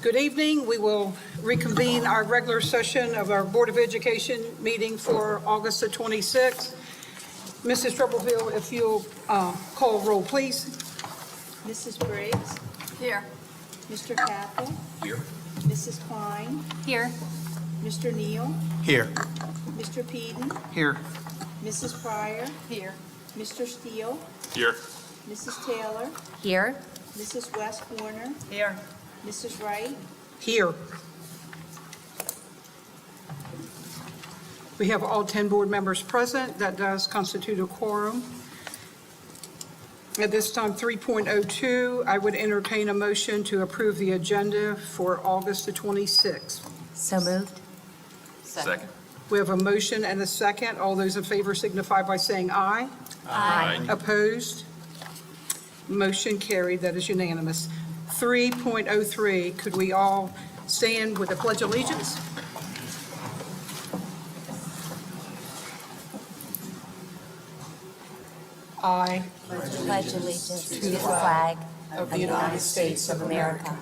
Good evening. We will reconvene our regular session of our Board of Education meeting for August the 26th. Mrs. Troubleville, if you'll call roll, please. Mrs. Briggs? Here. Mr. Capel? Here. Mrs. Klein? Here. Mr. Neal? Here. Mr. Peden? Here. Mrs. Pryor? Here. Mr. Steele? Here. Mrs. Taylor? Here. Mrs. West Warner? Here. Mrs. Wright? Here. We have all 10 board members present. That does constitute a quorum. At this time, 3.02, I would entertain a motion to approve the agenda for August the 26th. So moved. Second. We have a motion and a second. All those in favor signify by saying aye. Aye. Opposed? Motion carried. That is unanimous. 3.03, could we all stand with the Pledge of Allegiance? I Pledge allegiance to the flag of the United States of America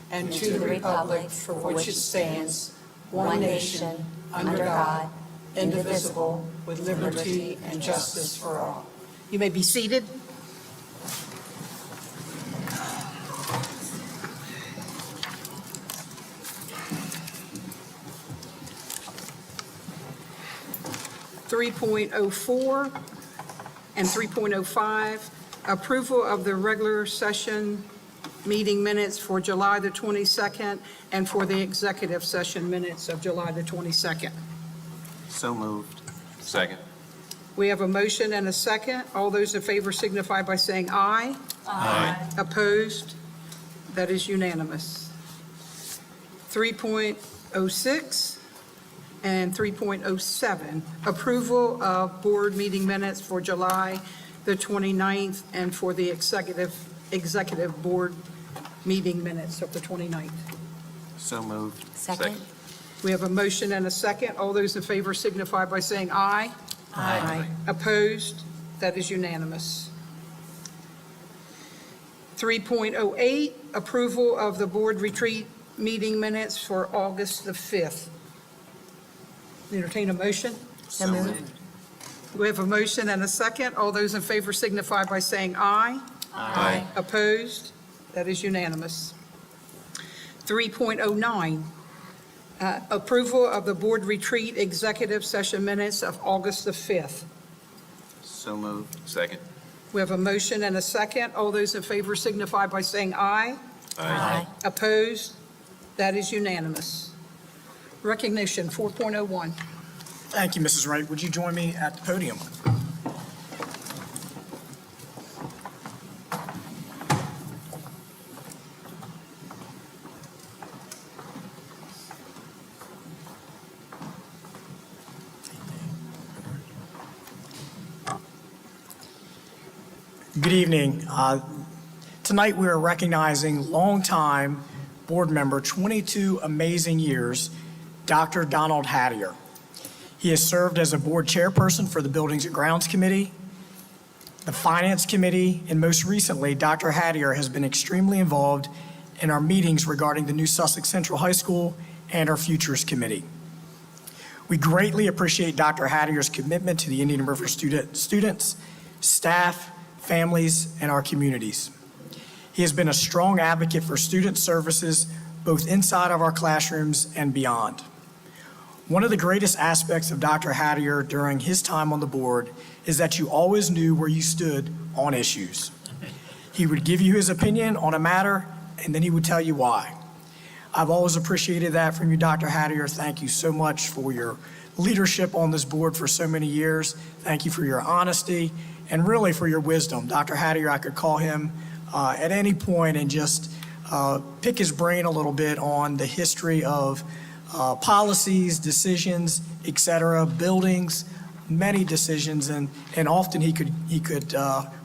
and to the republic for which it stands, one nation, under God, indivisible, with liberty and justice for all. You may be seated. .04 and 3.05, approval of the regular session meeting minutes for July the 22nd and for the executive session minutes of July the 22nd. So moved. Second. We have a motion and a second. All those in favor signify by saying aye. Aye. Opposed? That is unanimous. 3.06 and 3.07, approval of board meeting minutes for July the 29th and for the executive board meeting minutes of the 29th. So moved. Second. We have a motion and a second. All those in favor signify by saying aye. Aye. Opposed? That is unanimous. 3.08, approval of the board retreat meeting minutes for August the 5th. Entertain a motion. So moved. We have a motion and a second. All those in favor signify by saying aye. Aye. Opposed? That is unanimous. 3.09, approval of the board retreat executive session minutes of August the 5th. So moved. Second. We have a motion and a second. All those in favor signify by saying aye. Aye. Opposed? That is unanimous. Recognition, 4.01. Thank you, Mrs. Wright. Would you join me at the podium? Good evening. Tonight we are recognizing longtime board member, 22 amazing years, Dr. Donald Hattier. He has served as a board chairperson for the Buildings and Grounds Committee, the Finance Committee, and most recently, Dr. Hattier has been extremely involved in our meetings regarding the new Sussex Central High School and our Futures Committee. We greatly appreciate Dr. Hattier's commitment to the Indian River students, staff, families, and our communities. He has been a strong advocate for student services, both inside of our classrooms and beyond. One of the greatest aspects of Dr. Hattier during his time on the board is that you always knew where you stood on issues. He would give you his opinion on a matter, and then he would tell you why. I've always appreciated that from you, Dr. Hattier. Thank you so much for your leadership on this board for so many years. Thank you for your honesty and really for your wisdom. Dr. Hattier, I could call him at any point and just pick his brain a little bit on the history of policies, decisions, et cetera, buildings, many decisions, and often he could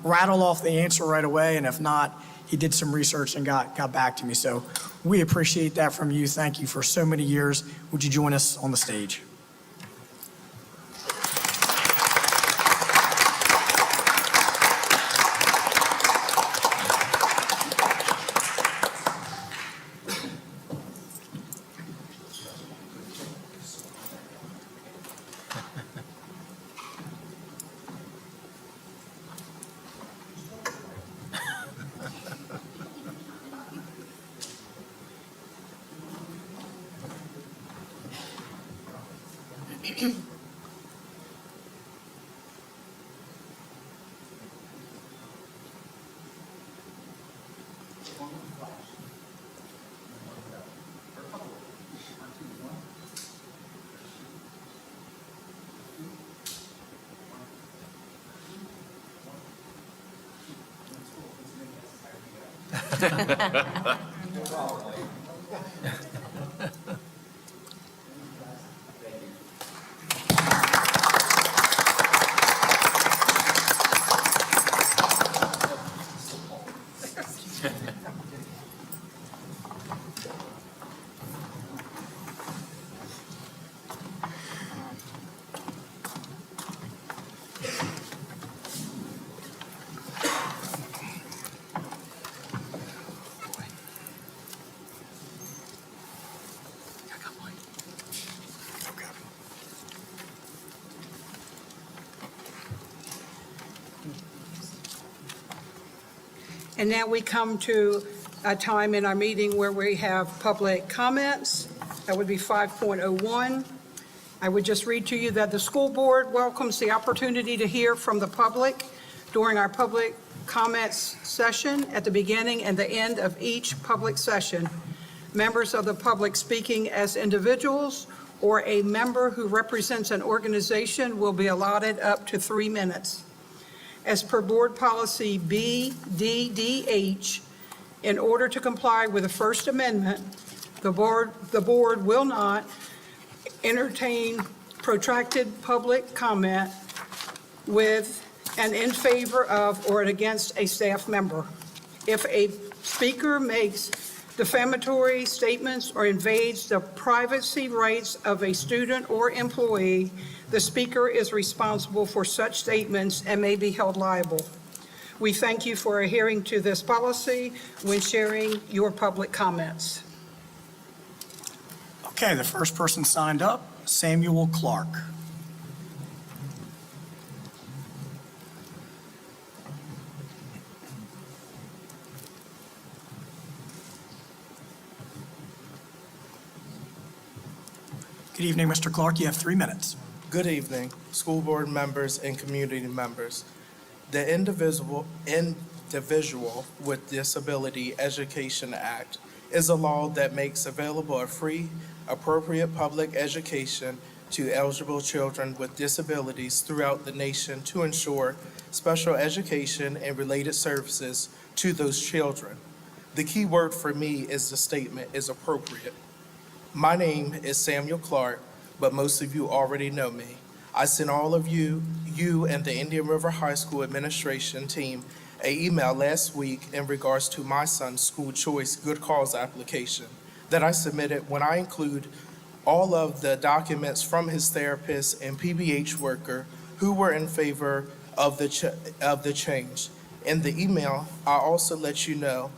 rattle off the answer right away, and if not, he did some research and got back to me. So we appreciate that from you. Thank you for so many years. Would you join us on the stage? And now we come to a time in our meeting where we have public comments. That would be 5.01. I would just read to you that the school board welcomes the opportunity to hear from the public during our public comments session at the beginning and the end of each public session. Members of the public speaking as individuals or a member who represents an organization will be allotted up to 3 minutes. As per board policy BDDH, in order to comply with the First Amendment, the board will not entertain protracted public comment with an in favor of or an against a staff member. If a speaker makes defamatory statements or invades the privacy rights of a student or employee, the speaker is responsible for such statements and may be held liable. We thank you for adhering to this policy when sharing your public comments. Okay, the first person signed up, Samuel Clark. Good evening, Mr. Clark. You have 3 minutes. Good evening, school board members and community members. The Individual with Disability Education Act is a law that makes available a free, appropriate public education to eligible children with disabilities throughout the nation to ensure special education and related services to those children. The key word for me is the statement is appropriate. My name is Samuel Clark, but most of you already know me. I sent all of you and the Indian River High School administration team an email last week in regards to my son's school choice good cause application that I submitted when I include all of the documents from his therapist and PBH worker who were in favor of the change. In the email, I also let you know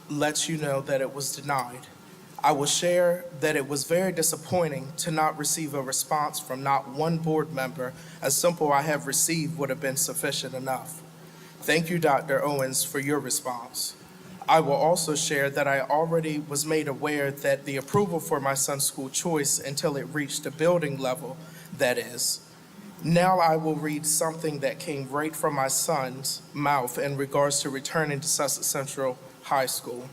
that it was denied. I will share that it was very disappointing to not receive a response from not one board member. As simple I have received would have been sufficient enough. Thank you, Dr. Owens, for your response. I will also share that I already was made aware that the approval for my son's school choice until it reached the building level, that is. Now I will read something that came right from my son's mouth in regards to returning to Sussex Central High School.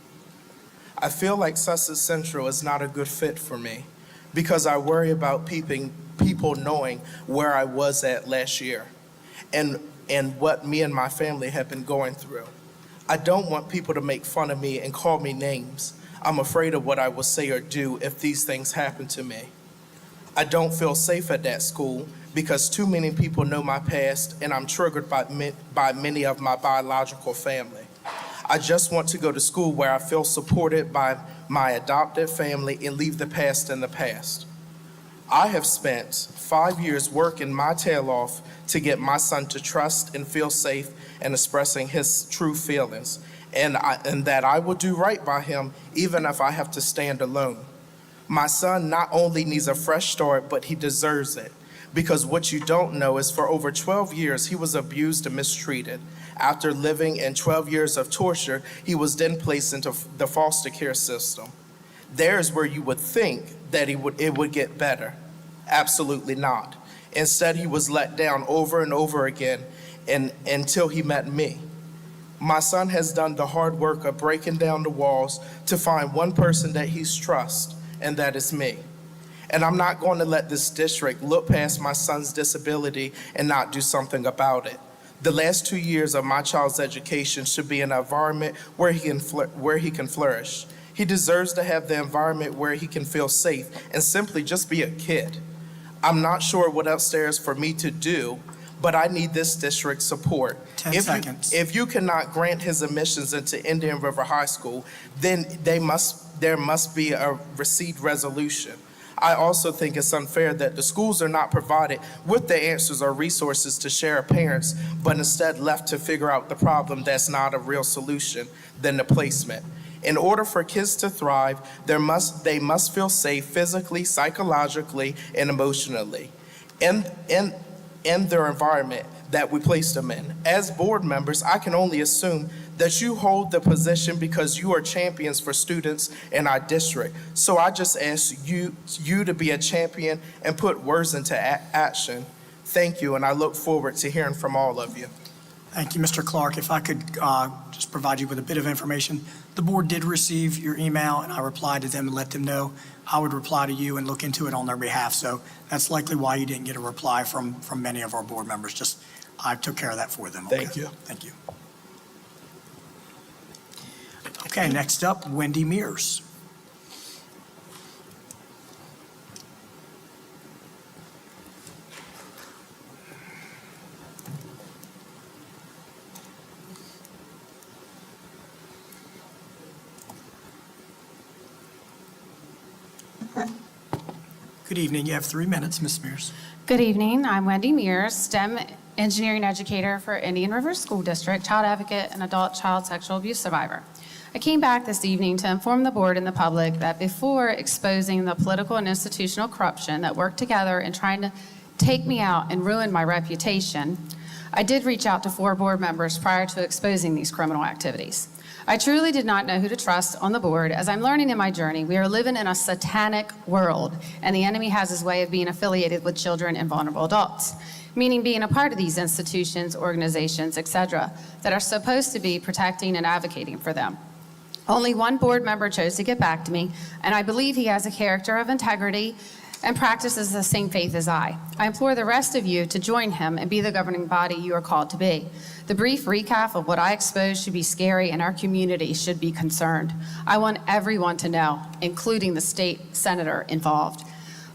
I feel like Sussex Central is not a good fit for me because I worry about people knowing where I was at last year and what me and my family have been going through. I don't want people to make fun of me and call me names. I'm afraid of what I will say or do if these things happen to me. I don't feel safe at that school because too many people know my past and I'm triggered by many of my biological family. I just want to go to school where I feel supported by my adopted family and leave the past in the past. I have spent 5 years working my tail off to get my son to trust and feel safe and expressing his true feelings, and that I will do right by him even if I have to stand alone. My son not only needs a fresh start, but he deserves it. Because what you don't know is for over 12 years, he was abused and mistreated. After living in 12 years of torture, he was then placed into the foster care system. There's where you would think that it would get better. Absolutely not. Instead, he was let down over and over again until he met me. My son has done the hard work of breaking down the walls to find one person that he's trust, and that is me. And I'm not going to let this district look past my son's disability and not do something about it. The last 2 years of my child's education should be an environment where he can flourish. He deserves to have the environment where he can feel safe and simply just be a kid. I'm not sure what else there is for me to do, but I need this district's support. 10 seconds. If you cannot grant his admissions into Indian River High School, then there must be a receipt resolution. I also think it's unfair that the schools are not provided with the answers or resources to share with parents, but instead left to figure out the problem that's not a real solution than the placement. In order for kids to thrive, they must feel safe physically, psychologically, and emotionally in their environment that we place them in. As board members, I can only assume that you hold the position because you are champions for students in our district. So I just ask you to be a champion and put words into action. Thank you, and I look forward to hearing from all of you. Thank you, Mr. Clark. If I could just provide you with a bit of information. The board did receive your email, and I replied to them and let them know I would reply to you and look into it on their behalf. So that's likely why you didn't get a reply from many of our board members. Just I took care of that for them. Okay? Thank you. Thank you. Okay, next up, Wendy Mears. Good evening. You have 3 minutes, Ms. Mears. Good evening. I'm Wendy Mears, STEM engineering educator for Indian River School District, child advocate, and adult child sexual abuse survivor. I came back this evening to inform the board and the public that before exposing the political and institutional corruption that worked together in trying to take me out and ruin my reputation, I did reach out to 4 board members prior to exposing these criminal activities. I truly did not know who to trust on the board. As I'm learning in my journey, we are living in a satanic world, and the enemy has his way of being affiliated with children and vulnerable adults, meaning being a part of these institutions, organizations, etc., that are supposed to be protecting and advocating for them. Only 1 board member chose to get back to me, and I believe he has a character of integrity and practices the same faith as I. I implore the rest of you to join him and be the governing body you are called to be. The brief recap of what I exposed should be scary, and our community should be concerned. I want everyone to know, including the state senator involved.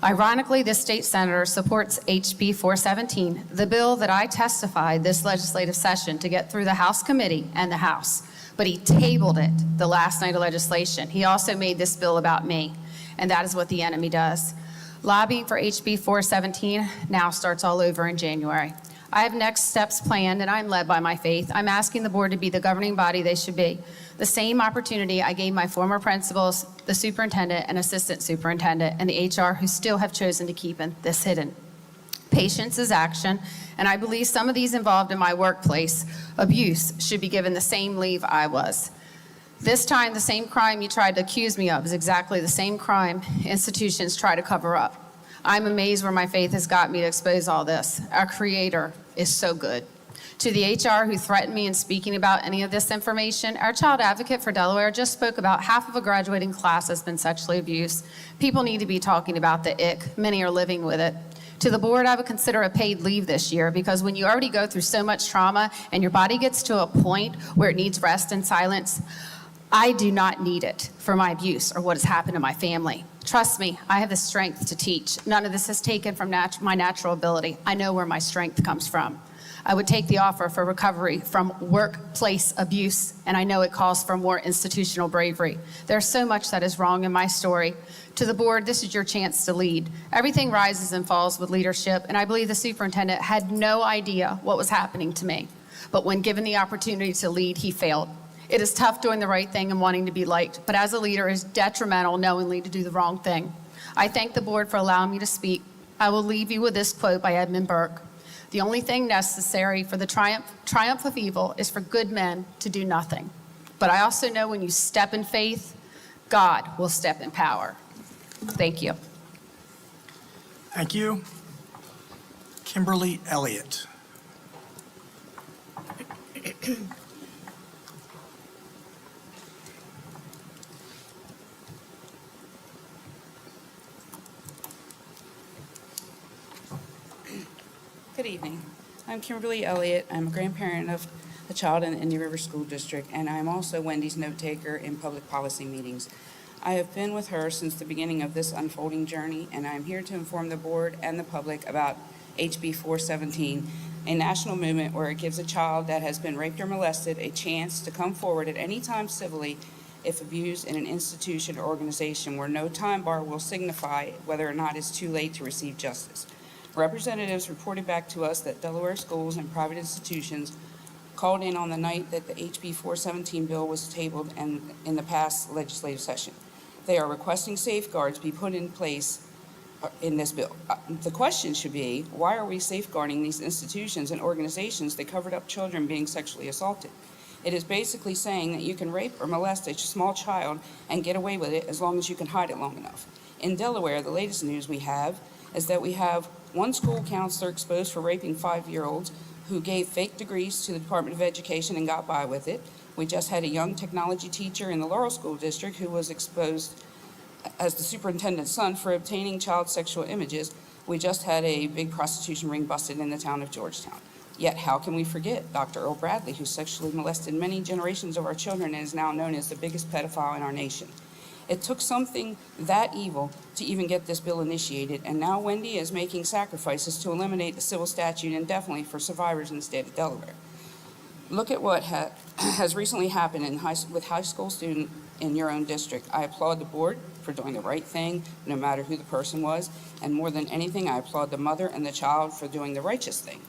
Ironically, this state senator supports HB 417, the bill that I testified this legislative session to get through the House committee and the House. But he tabled it the last night of legislation. He also made this bill about me, and that is what the enemy does. Lobbying for HB 417 now starts all over in January. I have next steps planned, and I'm led by my faith. I'm asking the board to be the governing body they should be. The same opportunity I gave my former principals, the superintendent and assistant superintendent, and the HR who still have chosen to keep this hidden. Patience is action, and I believe some of these involved in my workplace abuse should be given the same leave I was. This time, the same crime you tried to accuse me of is exactly the same crime institutions try to cover up. I'm amazed where my faith has got me to expose all this. Our Creator is so good. To the HR who threatened me in speaking about any of this information, our child advocate for Delaware just spoke about half of a graduating class has been sexually abused. People need to be talking about the ick. Many are living with it. To the board, I would consider a paid leave this year, because when you already go through so much trauma and your body gets to a point where it needs rest and silence, I do not need it for my abuse or what has happened to my family. Trust me, I have the strength to teach. None of this is taken from my natural ability. I know where my strength comes from. I would take the offer for recovery from workplace abuse, and I know it calls for more institutional bravery. There's so much that is wrong in my story. To the board, this is your chance to lead. Everything rises and falls with leadership, and I believe the superintendent had no idea what was happening to me. But when given the opportunity to lead, he failed. It is tough doing the right thing and wanting to be liked, but as a leader, it is detrimental knowingly to do the wrong thing. I thank the board for allowing me to speak. I will leave you with this quote by Edmund Burke. The only thing necessary for the triumph of evil is for good men to do nothing. But I also know when you step in faith, God will step in power. Thank you. Thank you. Kimberly Elliott. Good evening. I'm Kimberly Elliott. I'm a grandparent of a child in the Indian River School District, and I'm also Wendy's note taker in public policy meetings. I have been with her since the beginning of this unfolding journey, and I'm here to inform the board and the public about HB 417, a national movement where it gives a child that has been raped or molested a chance to come forward at any time civilly if abused in an institution or organization where no time bar will signify whether or not it's too late to receive justice. Representatives reported back to us that Delaware schools and private institutions called in on the night that the HB 417 bill was tabled and in the past legislative session. They are requesting safeguards be put in place in this bill. The question should be, why are we safeguarding these institutions and organizations that covered up children being sexually assaulted? It is basically saying that you can rape or molest a small child and get away with it as long as you can hide it long enough. In Delaware, the latest news we have is that we have one school counselor exposed for raping 5-year-olds who gave fake degrees to the Department of Education and got by with it. We just had a young technology teacher in the Laurel School District who was exposed as the superintendent's son for obtaining child sexual images. We just had a big prostitution ring busted in the town of Georgetown. Yet how can we forget Dr. Earl Bradley, who sexually molested many generations of our children and is now known as the biggest pedophile in our nation? It took something that evil to even get this bill initiated, and now Wendy is making sacrifices to eliminate the civil statute indefinitely for survivors in the state of Delaware. Look at what has recently happened with high school student in your own district. I applaud the board for doing the right thing, no matter who the person was, and more than anything, I applaud the mother and the child for doing the righteous thing.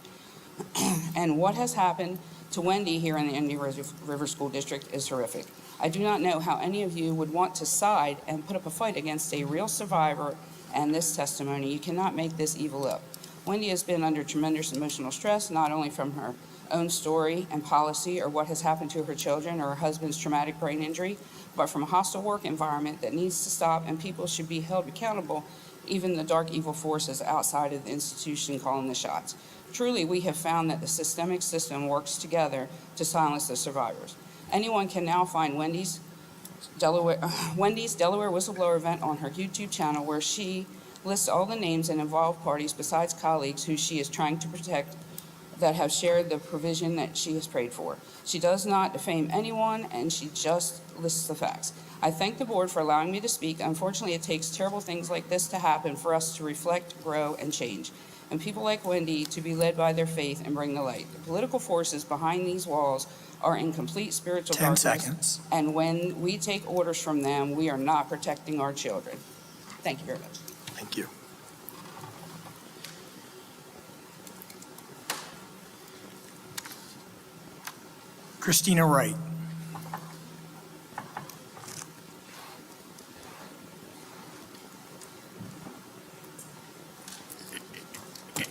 And what has happened to Wendy here in the Indian River School District is horrific. I do not know how any of you would want to side and put up a fight against a real survivor and this testimony. You cannot make this evil up. Wendy has been under tremendous emotional stress, not only from her own story and policy or what has happened to her children or her husband's traumatic brain injury, but from a hostile work environment that needs to stop, and people should be held accountable, even the dark evil forces outside of the institution calling the shots. Truly, we have found that the systemic system works together to silence the survivors. Anyone can now find Wendy's Delaware Whistleblower event on her YouTube channel, where she lists all the names and involved parties besides colleagues who she is trying to protect that have shared the provision that she has prayed for. She does not defame anyone, and she just lists the facts. I thank the board for allowing me to speak. Unfortunately, it takes terrible things like this to happen for us to reflect, grow, and change, and people like Wendy to be led by their faith and bring the light. The political forces behind these walls are in complete spiritual 10 darkness. seconds. And when we take orders from them, we are not protecting our children. Thank you very much. Thank you. Christina Wright.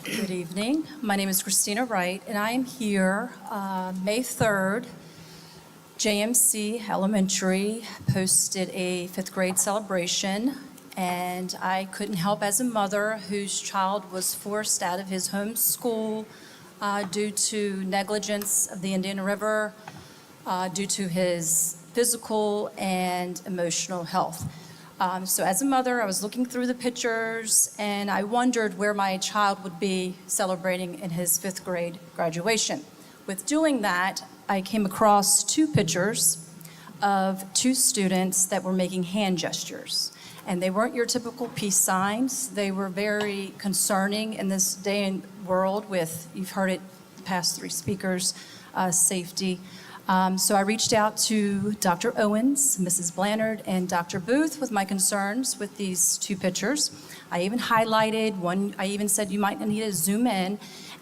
Good evening. My name is Christina Wright, and I am here May 3rd. JMC Elementary posted a 5th grade celebration, and I couldn't help, as a mother whose child was forced out of his home school due to negligence of the Indian River, due to his physical and emotional health. So as a mother, I was looking through the pictures, and I wondered where my child would be celebrating in his 5th grade graduation. With doing that, I came across 2 pictures of 2 students that were making hand gestures. And they weren't your typical peace signs. They were very concerning in this day and world with, you've heard it, the past 3 speakers, safety. So I reached out to Dr. Owens, Mrs. Blanchard, and Dr. Booth with my concerns with these 2 pictures. I even highlighted one, I even said you might need to zoom in,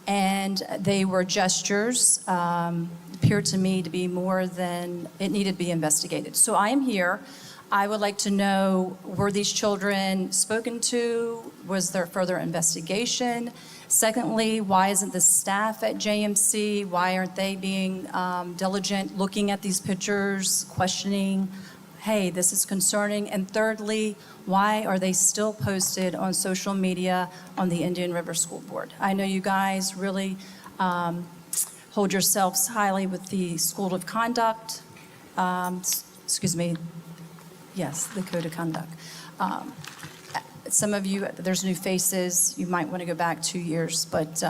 and they were gestures, appeared to me to be more than it needed to be investigated. So I am here. I would like to know, were these children spoken to? Was there further investigation? Secondly, why isn't the staff at JMC, why aren't they being diligent, looking at these pictures, questioning hey, this is concerning? And thirdly, why are they still posted on social media on the Indian River School Board? I know you guys really hold yourselves highly with the School of Conduct, yes, the Code of Conduct. Some of you, there's new faces, you might want to go back 2 years, but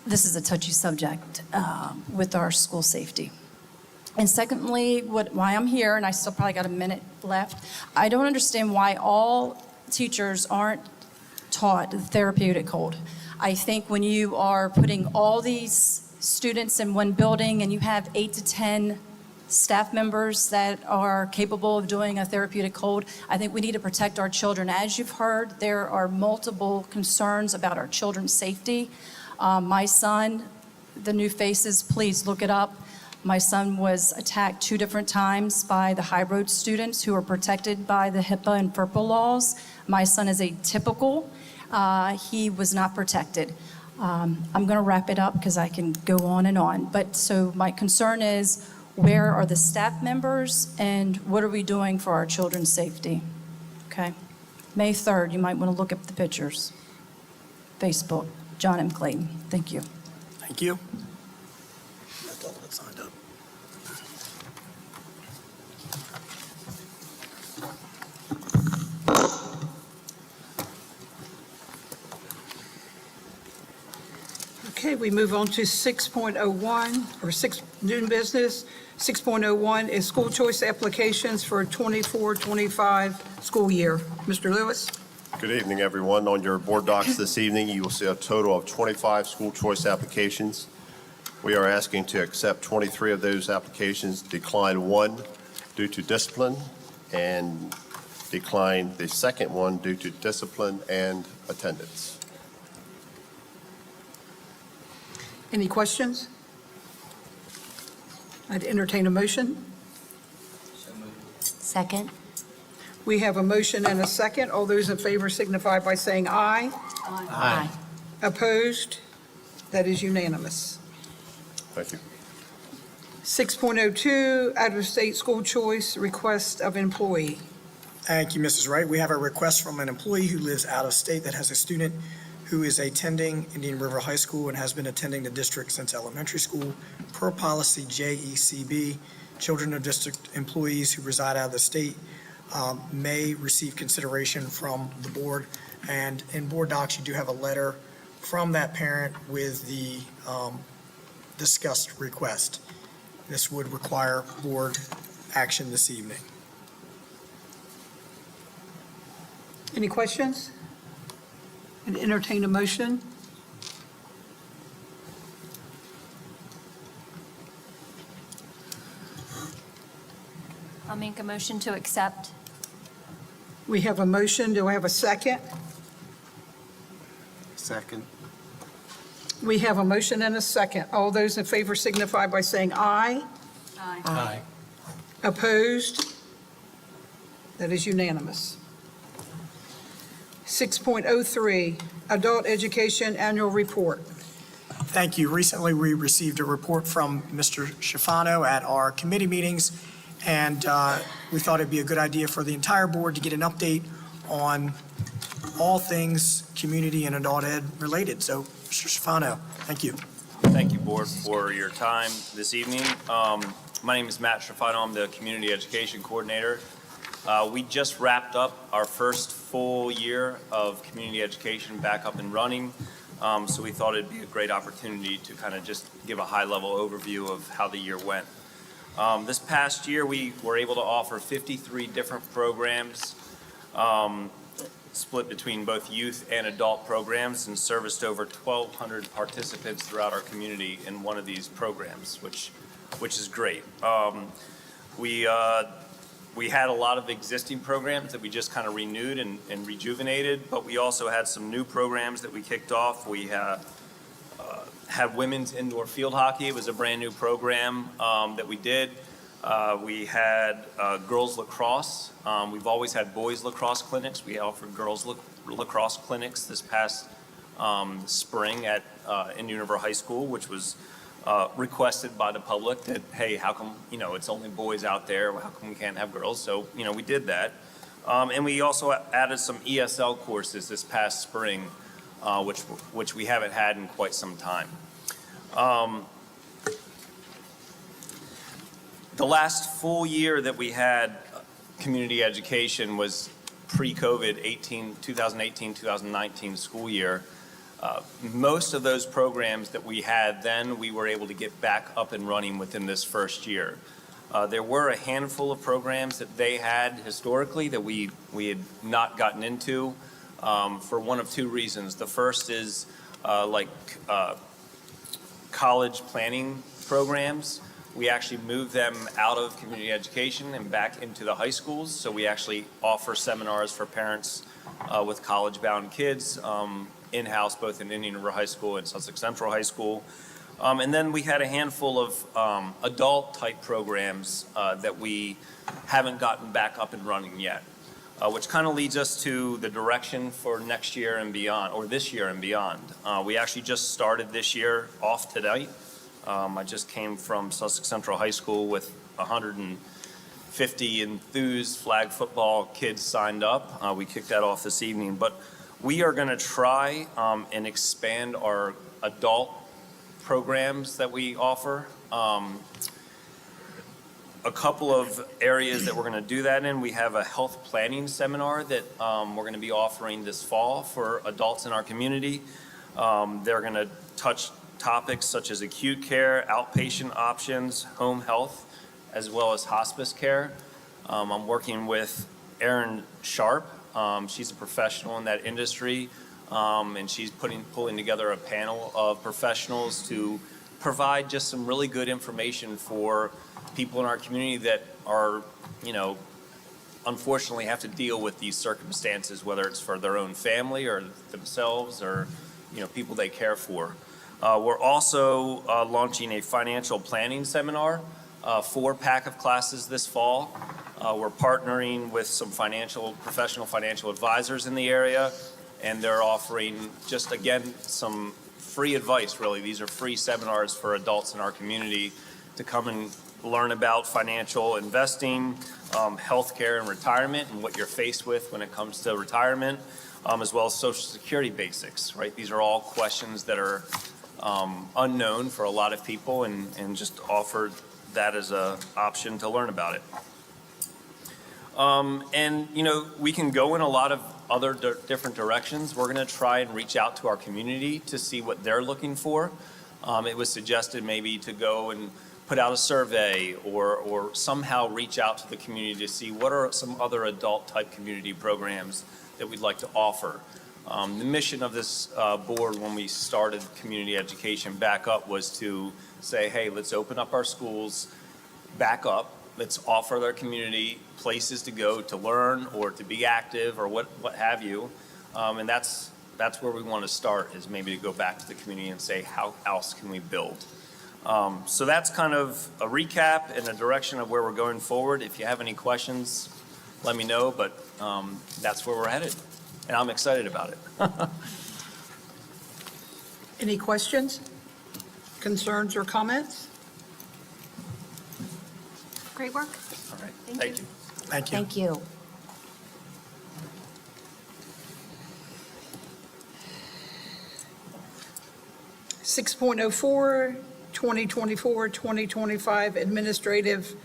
this is a touchy subject with our school safety. And secondly, why I'm here, and I still probably got a minute left, I don't understand why all teachers aren't taught the therapeutic code. I think when you are putting all these students in one building and you have 8 to 10 staff members that are capable of doing a therapeutic code, I think we need to protect our children. As you've heard, there are multiple concerns about our children's safety. My son, the new faces, please look it up. My son was attacked 2 different times by the High Road students who are protected by the HIPAA and FERPA laws. My son is atypical. He was not protected. I'm going to wrap it up because I can go on and on. But so my concern is, where are the staff members and what are we doing for our children's safety? Okay. May 3rd, you might want to look up the pictures. Facebook, John M. Clayton. Thank you. Thank you. That's all that signed up. Okay, we move on to 6.01, or 6 new business. 6.01 is school choice applications for 24-25 school year. Mr. Lewis? Good evening, everyone. On your board docs this evening, you will see a total of 25 school choice applications. We are asking to accept 23 of those applications, decline 1 due to discipline, and decline the second one due to discipline and attendance. Any questions? I'd entertain a motion. Second. We have a motion and a second. All those in favor signify by saying aye. Aye. Opposed? That is unanimous. Thank you. 6.02, out-of-state school choice request of employee. Thank you, Mrs. Wright. We have a request from an employee who lives out of state that has a student who is attending Indian River High School and has been attending the district since elementary school. Per policy JECB, children of district employees who reside out of the state may receive consideration from the board. And in board docs, you do have a letter from that parent with the discussed request. This would require board action this evening. Any questions? And entertain a motion. I'll make a motion to accept. We have a motion. Do I have a second? Second. We have a motion and a second. All those in favor signify by saying aye. Aye. Opposed? That is unanimous. 6.03, Adult Education Annual Report. Thank you. Recently, we received a report from Mr. Schifano at our committee meetings, and we thought it'd be a good idea for the entire board to get an update on all things community and adult ed related. So, Mr. Schifano, thank you. Thank you, Board, for your time this evening. My name is Matt Schifano. I'm the Community Education Coordinator. We just wrapped up our first full year of community education back up and running, so we thought it'd be a great opportunity to kind of just give a high-level overview of how the year went. This past year, we were able to offer 53 different programs, split between both youth and adult programs, and serviced over 1,200 participants throughout our community in one of these programs, which is great. We had a lot of existing programs that we just kind of renewed and rejuvenated, but we also had some new programs that we kicked off. We had women's indoor field hockey. It was a brand new program that we did. We had girls lacrosse. We've always had boys lacrosse clinics. We offered girls lacrosse clinics this past spring at Indian River High School, which was requested by the public that, hey, how come, it's only boys out there? How come we can't have girls? So, we did that. And we also added some ESL courses this past spring, which we haven't had in quite some time. The last full year that we had community education was pre-COVID 2018-2019 school year. Most of those programs that we had then, we were able to get back up and running within this first year. There were a handful of programs that they had historically that we had not gotten into for one of two reasons. The first is college planning programs. We actually moved them out of community education and back into the high schools. So we actually offer seminars for parents with college-bound kids in-house, both in Indian River High School and Sussex Central High School. And then we had a handful of adult-type programs that we haven't gotten back up and running yet, which kind of leads us to the direction for next year and beyond, or this year and beyond. We actually just started this year off tonight. I just came from Sussex Central High School with 150 enthused flag football kids signed up. We kicked that off this evening. But we are going to try and expand our adult programs that we offer. A couple of areas that we're going to do that in. We have a health planning seminar that we're going to be offering this fall for adults in our community. They're going to touch topics such as acute care, outpatient options, home health, as well as hospice care. I'm working with Erin Sharp. She's a professional in that industry, and she's pulling together a panel of professionals to provide just some really good information for people in our community that are, unfortunately have to deal with these circumstances, whether it's for their own family or themselves or, people they care for. We're also launching a financial planning seminar, 4-pack of classes this fall. We're partnering with some professional financial advisors in the area, and they're offering just, again, some free advice, really. These are free seminars for adults in our community to come and learn about financial investing, healthcare and retirement, and what you're faced with when it comes to retirement, as well as Social Security basics, right? These are all questions that are unknown for a lot of people, and just offered that as an option to learn about it. And we can go in a lot of other different directions. We're going to try and reach out to our community to see what they're looking for. It was suggested maybe to go and put out a survey or somehow reach out to the community to see what are some other adult type community programs that we'd like to offer. The mission of this board when we started community education back up was to say, hey, let's open up our schools back up. Let's offer their community places to go to learn or to be active or what have you. And that's where we want to start, is maybe to go back to the community and say, how else can we build? So that's kind of a recap and a direction of where we're going forward. If you have any questions, let me know, but that's where we're headed. And I'm excited about it. Any questions, concerns, or comments? Great work. All right, Thank you. Thank you. Thank you. Six 2024-2025 Administrative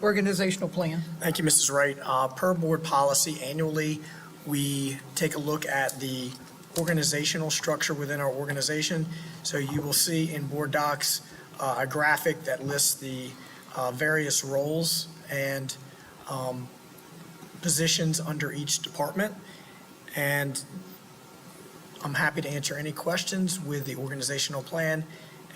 Organizational Plan. Thank you, Mrs. Wright. Per board policy, annually, we take a look at the organizational structure within our organization. So you will see in board docs a graphic that lists the various roles and positions under each department. And I'm happy to answer any questions with the organizational plan.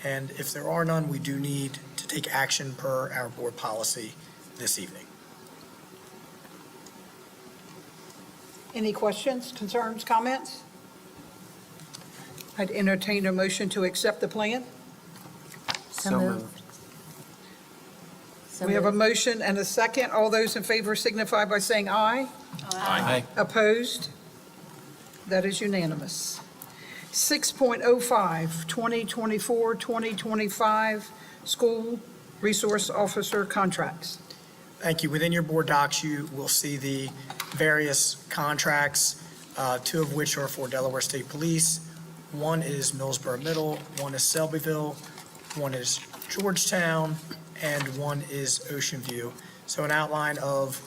And if there are none, we do need to take action per our board policy this evening. Any questions, concerns, comments? I'd entertain a motion to accept the plan. So moved. We have a motion and a second. All those in favor signify by saying aye. Aye. Opposed? That is unanimous. 6.05, 2024-2025 school resource officer contracts. Thank you. Within your board docs, you will see the various contracts, two of which are for Delaware State Police. One is Millsboro Middle, one is Selbyville, one is Georgetown, and one is Ocean View. So an outline of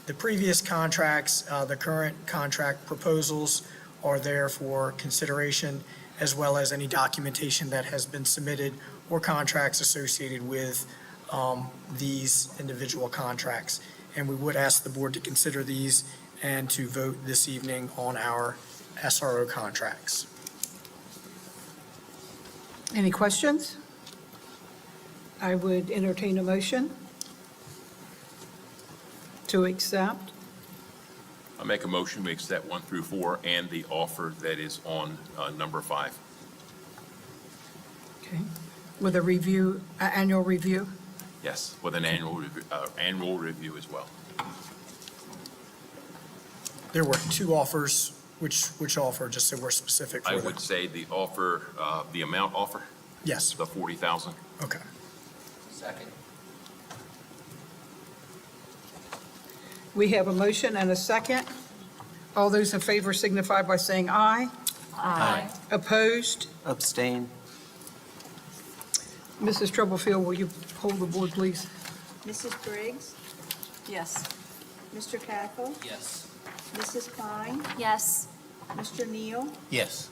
the previous contracts, the current contract proposals are there for consideration, as well as any documentation that has been submitted or contracts associated with these individual contracts. And we would ask the board to consider these and to vote this evening on our SRO contracts. Any questions? I would entertain a motion to accept. I make a motion, we accept 1 through 4 and the offer that is on number 5. Okay. With a review, annual review. Yes, with an annual review as well. There were two offers. Which offer, just so we're specific for I that? would say the offer, the amount offer, Yes, the 40,000. okay. Second. We have a motion and a second. All those in favor signify by saying aye. Aye. Opposed? Abstain. Mrs. Troublefield, will you hold the board, please? Mrs. Briggs? Yes. Mr. Cackle? Yes. Mrs. Klein? Yes. Mr. Neal? Yes.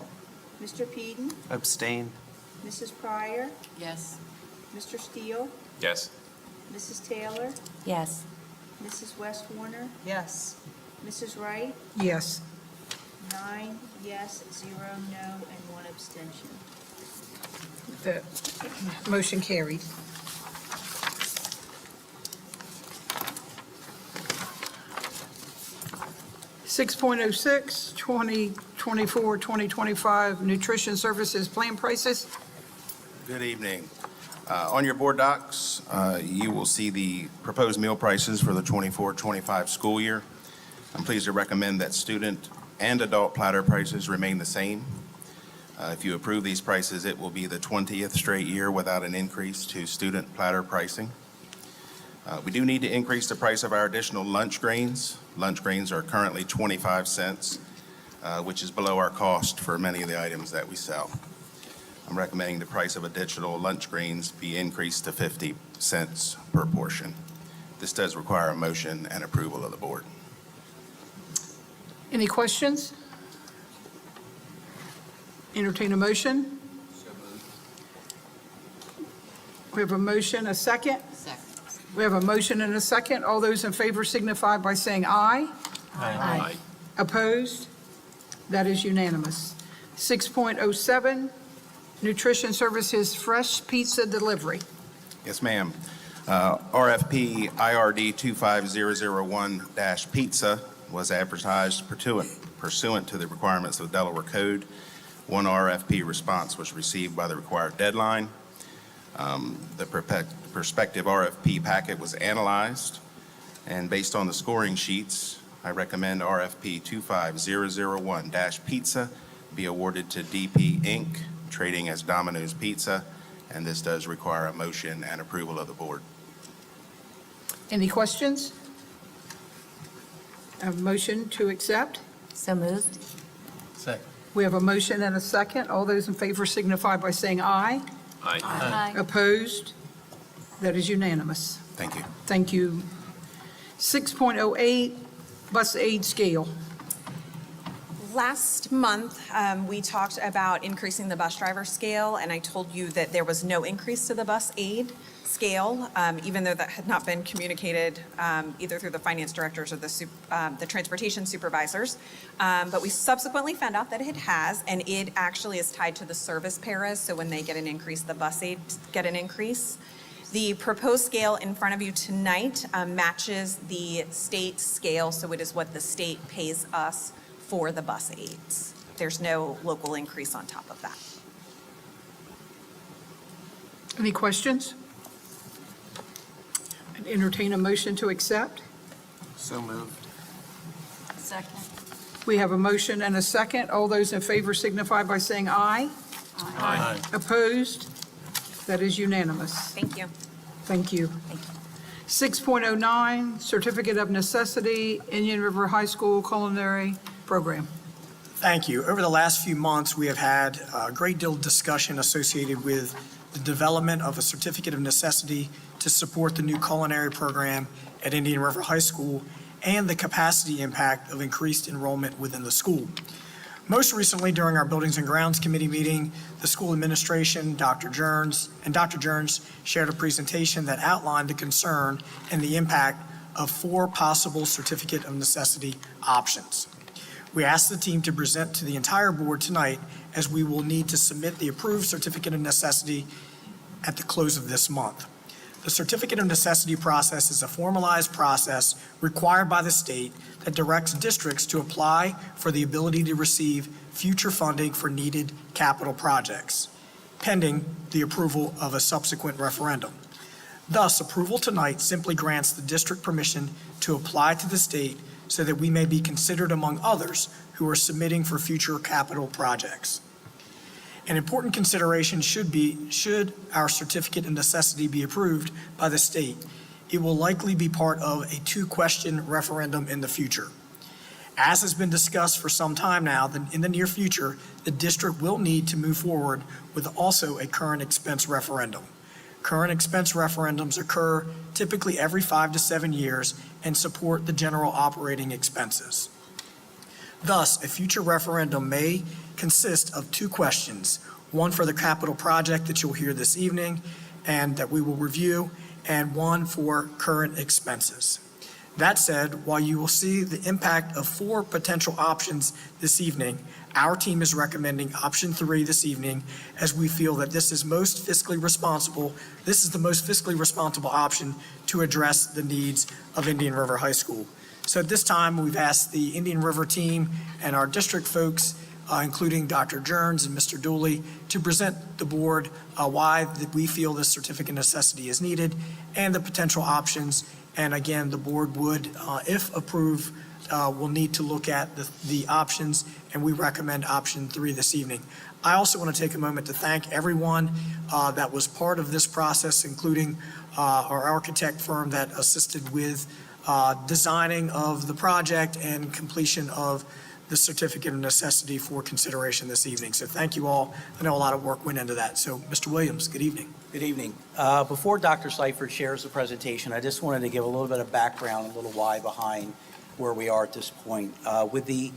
Mr. Peden? Abstain. Mrs. Pryor? Yes. Mr. Steele? Yes. Mrs. Taylor? Yes. Mrs. West Warner? Yes. Mrs. Wright? Yes. 9 yes, 0 no, and 1 abstention. The motion carried. Six 2024-2025 nutrition services plan prices. Good evening. On your board docs, you will see the proposed meal prices for the 24-25 school year. I'm pleased to recommend that student and adult platter prices remain the same. If you approve these prices, it will be the 20th straight year without an increase to student platter pricing. We do need to increase the price of our additional lunch grains. Lunch grains are currently 25 cents, which is below our cost for many of the items that we sell. I'm recommending the price of additional lunch grains be increased to 50 cents per portion. This does require a motion and approval of the board. Any questions? Entertain a motion. We have a motion, a second. Second. We have a motion and a second. All those in favor signify by saying aye. Aye. Opposed? That is unanimous. 6.07, nutrition services fresh pizza delivery. Yes, ma'am. RFP IRD 25001-pizza was advertised pursuant to the requirements of the Delaware Code. One RFP response was received by the required deadline. The prospective RFP packet was analyzed, and based on the scoring sheets, I recommend RFP 25001-pizza be awarded to DP Inc., trading as Domino's Pizza, and this does require a motion and approval of the board. Any questions? A motion to accept? So moved. Second. We have a motion and a second. All those in favor signify by saying aye. Aye. Aye. Opposed? That is unanimous. Thank you. Thank you. 6.08, bus aid scale. Last month, we talked about increasing the bus driver scale, and I told you that there was no increase to the bus aid scale, even though that had not been communicated either through the finance directors or the transportation supervisors. But we subsequently found out that it has, and it actually is tied to the service paras, so when they get an increase, the bus aids get an increase. The proposed scale in front of you tonight matches the state scale, so it is what the state pays us for the bus aids. There's no local increase on top of that. Any questions? I'd entertain a motion to accept. So moved. Second. We have a motion and a second. All those in favor signify by saying aye. Aye. Opposed? That is unanimous. Thank you. Thank you. 6.09, Certificate of Necessity, Indian River High School Culinary Program. Thank you. Over the last few months, we have had a great deal of discussion associated with the development of a certificate of necessity to support the new culinary program at Indian River High School and the capacity impact of increased enrollment within the school. Most recently, during our Buildings and Grounds Committee meeting, the school administration, Dr. Jones shared a presentation that outlined the concern and the impact of 4 possible certificate of necessity options. We asked the team to present to the entire board tonight, as we will need to submit the approved certificate of necessity at the close of this month. The certificate of necessity process is a formalized process required by the state that directs districts to apply for the ability to receive future funding for needed capital projects, pending the approval of a subsequent referendum. Thus, approval tonight simply grants the district permission to apply to the state so that we may be considered among others who are submitting for future capital projects. An important consideration should our certificate of necessity be approved by the state, it will likely be part of a 2-question referendum in the future. As has been discussed for some time now, in the near future, the district will need to move forward with also a current expense referendum. Current expense referendums occur typically every 5 to 7 years and support the general operating expenses. Thus, a future referendum may consist of 2 questions, one for the capital project that you'll hear this evening and that we will review, and one for current expenses. That said, while you will see the impact of 4 potential options this evening, our team is recommending option 3 this evening, as we feel that this is the most fiscally responsible option to address the needs of Indian River High School. So at this time, we've asked the Indian River team and our district folks, including Dr. Jones and Mr. Dooley, to present the board why we feel this certificate of necessity is needed and the potential options. And again, the board would, if approved, will need to look at the options, and we recommend option 3 this evening. I also want to take a moment to thank everyone that was part of this process, including our architect firm that assisted with designing of the project and completion of the certificate of necessity for consideration this evening. So thank you all. I know a lot of work went into that. So Mr. Williams, good evening. Good evening. Before Dr. Seifert shares the presentation, I just wanted to give a little bit of background, a little why behind where we are at this point. With the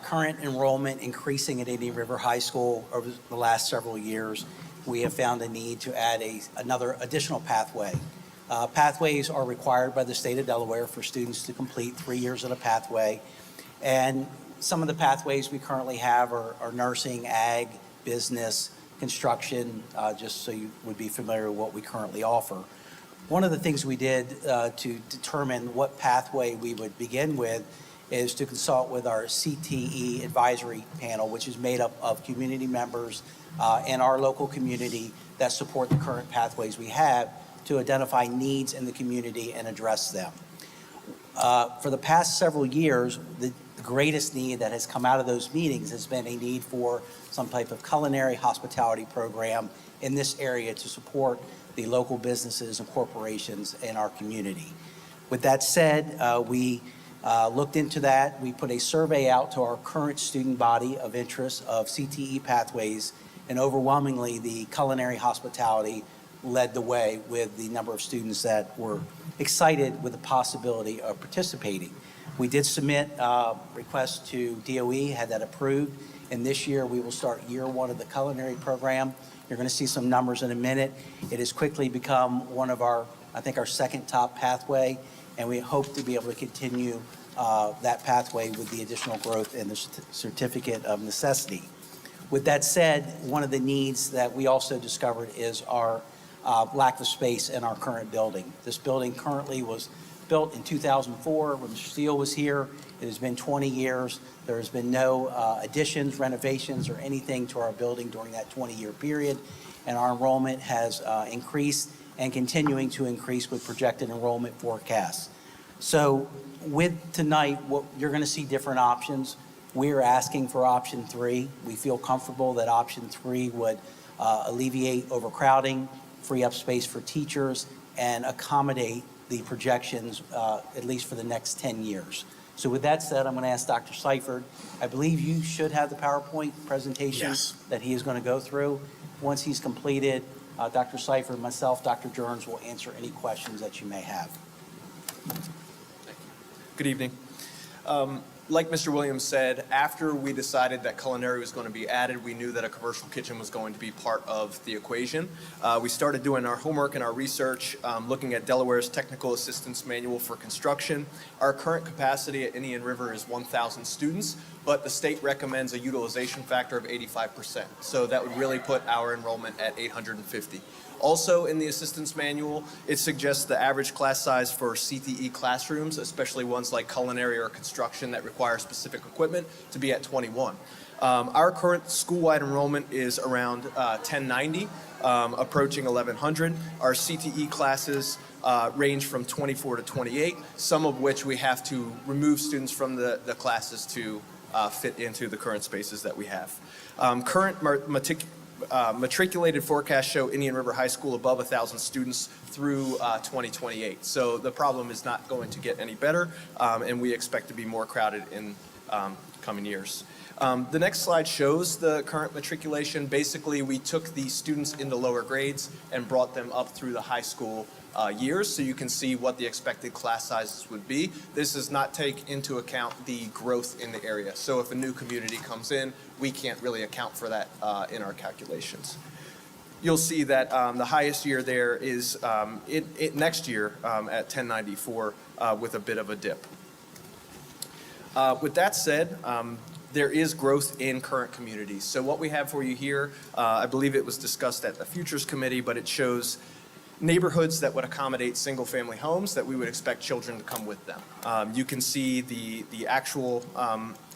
current enrollment increasing at Indian River High School over the last several years, we have found a need to add another additional pathway. Pathways are required by the state of Delaware for students to complete 3 years of a pathway. And some of the pathways we currently have are nursing, ag, business, construction, just so you would be familiar with what we currently offer. One of the things we did to determine what pathway we would begin with is to consult with our CTE advisory panel, which is made up of community members in our local community that support the current pathways we have, to identify needs in the community and address them. For the past several years, the greatest need that has come out of those meetings has been a need for some type of culinary hospitality program in this area to support the local businesses and corporations in our community. With that said, we looked into that. We put a survey out to our current student body of interest of CTE pathways, and overwhelmingly the culinary hospitality led the way with the number of students that were excited with the possibility of participating. We did submit requests to DOE, had that approved, and this year we will start year 1 of the culinary program. You're going to see some numbers in a minute. It has quickly become one of our, I think, our second top pathway, and we hope to be able to continue that pathway with the additional growth in the certificate of necessity. With that said, one of the needs that we also discovered is our lack of space in our current building. This building currently was built in 2004 when Mr. Steele was here. It has been 20 years. There has been no additions, renovations, or anything to our building during that 20-year period, and our enrollment has increased and continuing to increase with projected enrollment forecasts. So with tonight, what you're going to see different options We're asking for option 3. We feel comfortable that option 3 would alleviate overcrowding, free up space for teachers, and accommodate the projections, at least for the next 10 years. So with that said, I'm going to ask Dr. Seifert. I believe you should have the PowerPoint presentation that he is going to go through. Once he's completed, Dr. Seifert, myself, Dr. Jones will answer any questions that you may have. Good evening. Like Mr. Williams said, after we decided that culinary was going to be added, we knew that a commercial kitchen was going to be part of the equation. We started doing our homework and our research, looking at Delaware's Technical Assistance Manual for Construction. Our current capacity at Indian River is 1,000 students, but the state recommends a utilization factor of 85%. So that would really put our enrollment at 850. Also, in the assistance manual, it suggests the average class size for CTE classrooms, especially ones like culinary or construction that require specific equipment, to be at 21. Our current school-wide enrollment is around 1090, approaching 1100. Our CTE classes range from 24 to 28, some of which we have to remove students from the classes to fit into the current spaces that we have. Current matriculated forecasts show Indian River High School above 1,000 students through 2028. So the problem is not going to get any better, and we expect to be more crowded in coming years. The next slide shows the current matriculation. Basically, we took the students in the lower grades and brought them up through the high school years, so you can see what the expected class sizes would be. This does not take into account the growth in the area. So if a new community comes in, we can't really account for that in our calculations. You'll see that the highest year there is next year at 1094 with a bit of a dip. With that said, there is growth in current communities. So what we have for you here, I believe it was discussed at the Futures Committee, but it shows neighborhoods that would accommodate single-family homes that we would expect children to come with them. You can see the actual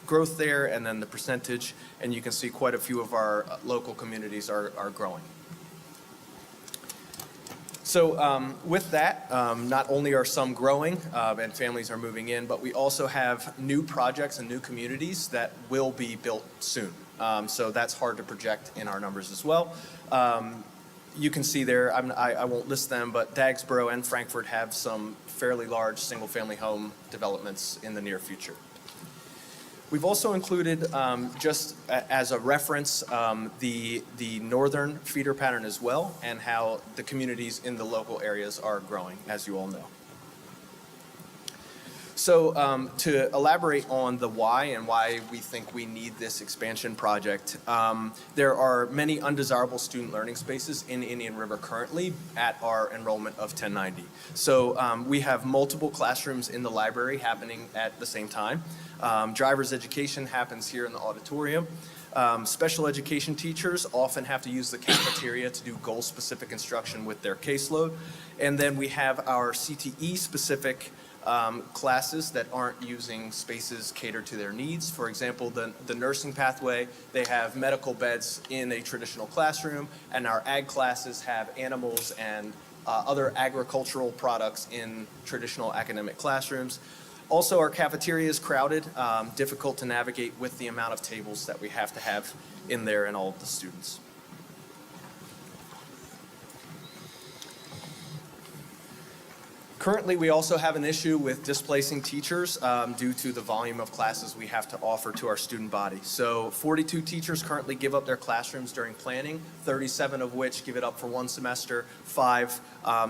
growth there and then the percentage, and you can see quite a few of our local communities are growing. So with that, not only are some growing and families are moving in, but we also have new projects and new communities that will be built soon. So that's hard to project in our numbers as well. You can see there, I won't list them, but Dagsboro and Frankfort have some fairly large single-family home developments in the near future. We've also included, just as a reference, the northern feeder pattern as well, and how the communities in the local areas are growing, as you all know. So to elaborate on the why and why we think we need this expansion project, there are many undesirable student learning spaces in Indian River currently at our enrollment of 1090. So we have multiple classrooms in the library happening at the same time. Driver's education happens here in the auditorium. Special education teachers often have to use the cafeteria to do goal-specific instruction with their caseload. And then we have our CTE-specific classes that aren't using spaces catered to their needs. For example, the nursing pathway, they have medical beds in a traditional classroom, and our ag classes have animals and other agricultural products in traditional academic classrooms. Also, our cafeteria is crowded, difficult to navigate with the amount of tables that we have to have in there and all of the students. Currently, we also have an issue with displacing teachers due to the volume of classes we have to offer to our student body. So 42 teachers currently give up their classrooms during planning, 37 of which give it up for one semester, 5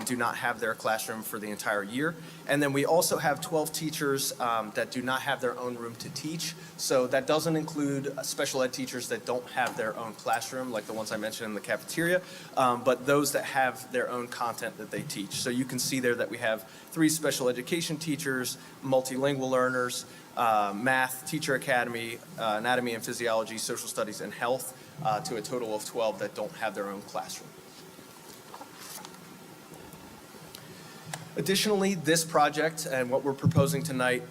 do not have their classroom for the entire year. And then we also have 12 teachers that do not have their own room to teach. So that doesn't include special ed teachers that don't have their own classroom, like the ones I mentioned in the cafeteria, but those that have their own content that they teach. So you can see there that we have 3 special education teachers, multilingual learners, math, teacher academy, anatomy and physiology, social studies, and health, to a total of 12 that don't have their own classroom. Additionally, this project and what we're proposing tonight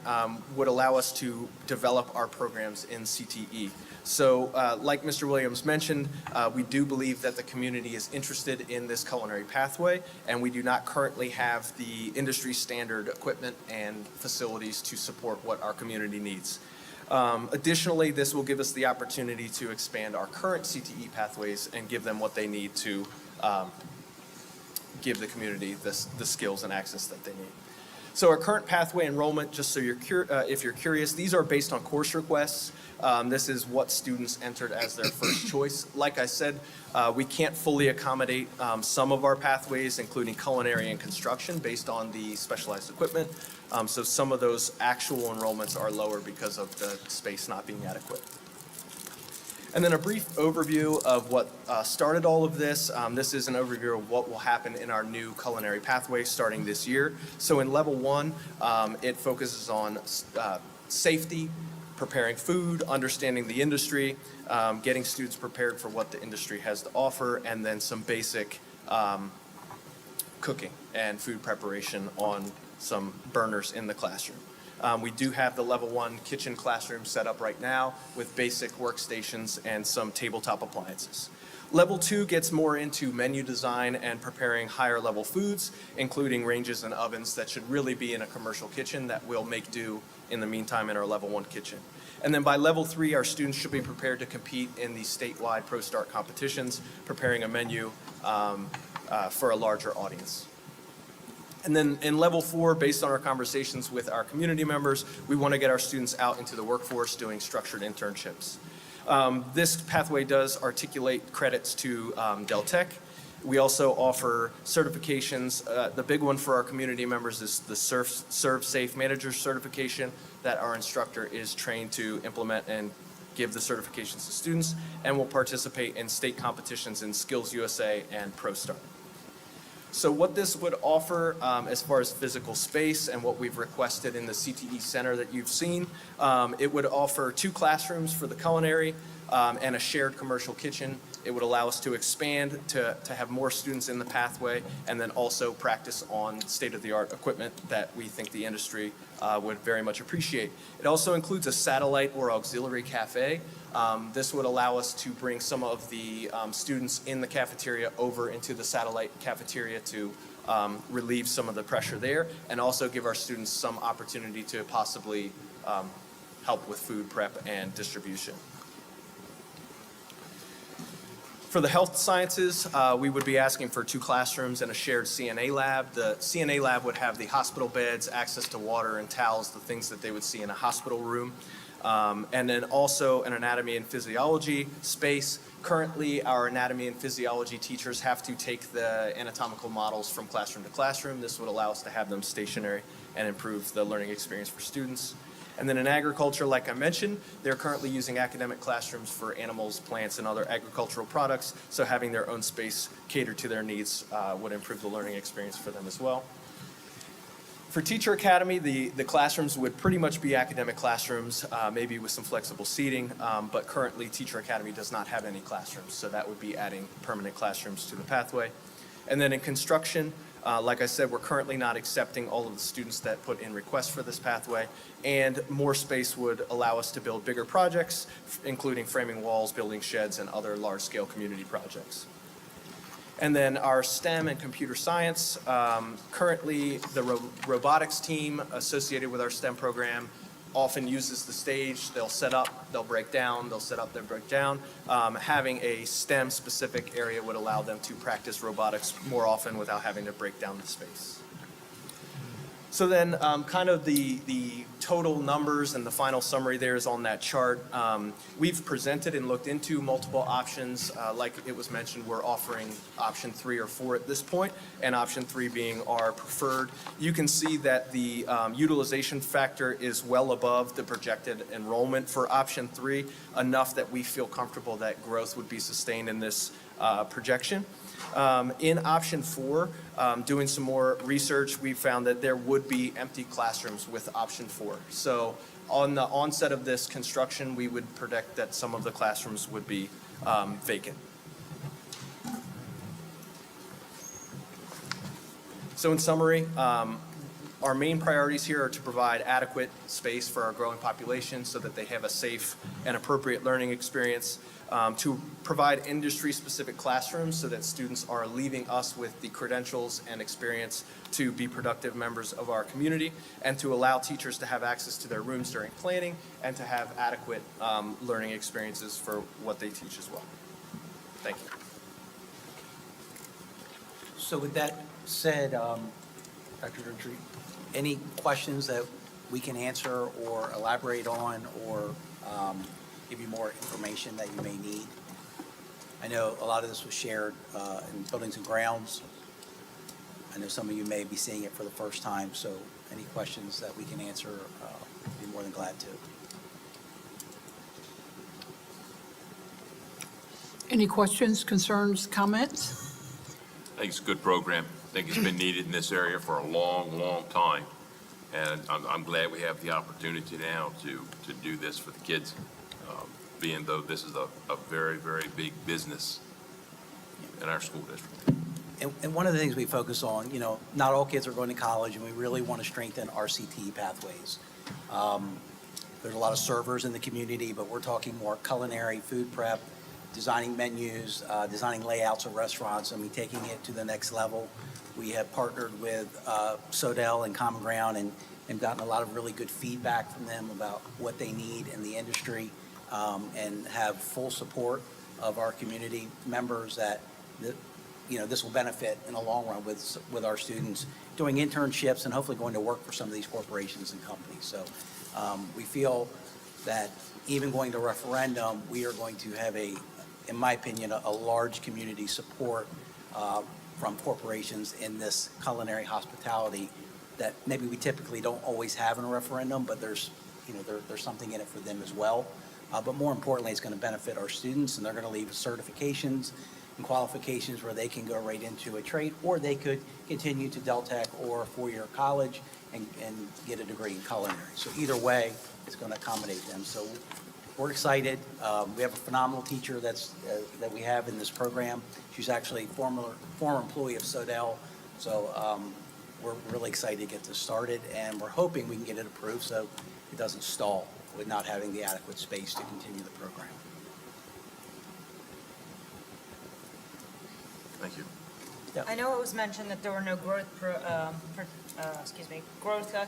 would allow us to develop our programs in CTE. So like Mr. Williams mentioned, we do believe that the community is interested in this culinary pathway, and we do not currently have the industry standard equipment and facilities to support what our community needs. Additionally, this will give us the opportunity to expand our current CTE pathways and give them what they need to give the community the skills and access that they need. So our current pathway enrollment, just so if you're curious, these are based on course requests. This is what students entered as their first choice. Like I said, we can't fully accommodate some of our pathways, including culinary and construction, based on the specialized equipment. So some of those actual enrollments are lower because of the space not being adequate. And then a brief overview of what started all of this. This is an overview of what will happen in our new culinary pathway starting this year. So in level 1, it focuses on safety, preparing food, understanding the industry, getting students prepared for what the industry has to offer, and then some basic cooking and food preparation on some burners in the classroom. We do have the level 1 kitchen classroom set up right now with basic workstations and some tabletop appliances. Level 2 gets more into menu design and preparing higher level foods, including ranges and ovens that should really be in a commercial kitchen that will make do in the meantime in our level 1 kitchen. And then by level 3, our students should be prepared to compete in the statewide ProStart competitions, preparing a menu for a larger audience. And then in level 4, based on our conversations with our community members, we want to get our students out into the workforce doing structured internships. This pathway does articulate credits to Del Tech. We also offer certifications. The big one for our community members is the Serve Safe Manager certification that our instructor is trained to implement and give the certifications to students, and will participate in state competitions in Skills USA and ProStart. So what this would offer as far as physical space and what we've requested in the CTE Center that you've seen, it would offer 2 classrooms for the culinary and a shared commercial kitchen. It would allow us to expand to have more students in the pathway, and then also practice on state-of-the-art equipment that we think the industry would very much appreciate. It also includes a satellite or auxiliary cafe. This would allow us to bring some of the students in the cafeteria over into the satellite cafeteria to relieve some of the pressure there, and also give our students some opportunity to possibly help with food prep and distribution. For the health sciences, we would be asking for 2 classrooms and a shared CNA lab. The CNA lab would have the hospital beds, access to water and towels, the things that they would see in a hospital room. And then also an anatomy and physiology space. Currently, our anatomy and physiology teachers have to take the anatomical models from classroom to classroom. This would allow us to have them stationary and improve the learning experience for students. And then in agriculture, like I mentioned, they're currently using academic classrooms for animals, plants, and other agricultural products, so having their own space catered to their needs would improve the learning experience for them as well. For Teacher Academy, the classrooms would pretty much be academic classrooms, maybe with some flexible seating, but currently Teacher Academy does not have any classrooms, so that would be adding permanent classrooms to the pathway. And then in construction, like I said, we're currently not accepting all of the students that put in requests for this pathway, and more space would allow us to build bigger projects, including framing walls, building sheds, and other large-scale community projects. And then our STEM and computer science, currently the robotics team associated with our STEM program often uses the stage. They'll set up, they'll break down, they'll set up, they'll break down. Having a STEM-specific area would allow them to practice robotics more often without having to break down the space. So then kind of the total numbers and the final summary there is on that chart. We've presented and looked into multiple options. Like it was mentioned, we're offering option 3 or 4 at this point, and option 3 being our preferred. You can see that the utilization factor is well above the projected enrollment for option 3, enough that we feel comfortable that growth would be sustained in this projection. In option 4, doing some more research, we found that there would be empty classrooms with option 4. So on the onset of this construction, we would predict that some of the classrooms would be vacant. So in summary, Our main priorities here are to provide adequate space for our growing population so that they have a safe and appropriate learning experience, to provide industry-specific classrooms so that students are leaving us with the credentials and experience to be productive members of our community, and to allow teachers to have access to their rooms during planning and to have adequate learning experiences for what they teach as well. Thank you. So with that said, Dr. Gentry, any questions that we can answer or elaborate on or give you more information that you may need? I know a lot of this was shared in Buildings and Grounds. I know some of you may be seeing it for the first time, so any questions that we can answer, I'd be more than glad to. Any questions, concerns, comments? I think it's a good program. I think it's been needed in this area for a long, long time. And I'm glad we have the opportunity now to do this for the kids, being though this is a very, very big business in our school district. And one of the things we focus on, you know, not all kids are going to college, and we really want to strengthen our CTE pathways. There's a lot of servers in the community, but we're talking more culinary, food prep, designing menus, designing layouts of restaurants, taking it to the next level. We have partnered with Sodell and Common Ground and gotten a lot of really good feedback from them about what they need in the industry, and have full support of our community members that this will benefit in the long run with our students doing internships and hopefully going to work for some of these corporations and companies. So we feel that even going to referendum, we are going to have in my opinion, a large community support from corporations in this culinary hospitality that maybe we typically don't always have in a referendum, but there's something in it for them as well. But more importantly, it's going to benefit our students, and they're going to leave certifications and qualifications where they can go right into a trade, or they could continue to Del Tech or a four-year college and get a degree in culinary. So either way, it's going to accommodate them. So we're excited. We have a phenomenal teacher that we have in this program. She's actually a former employee of Sodell. So we're really excited to get this started, and we're hoping we can get it approved so it doesn't stall with not having the adequate space to continue the program. Thank you. I know it was mentioned that there were no growth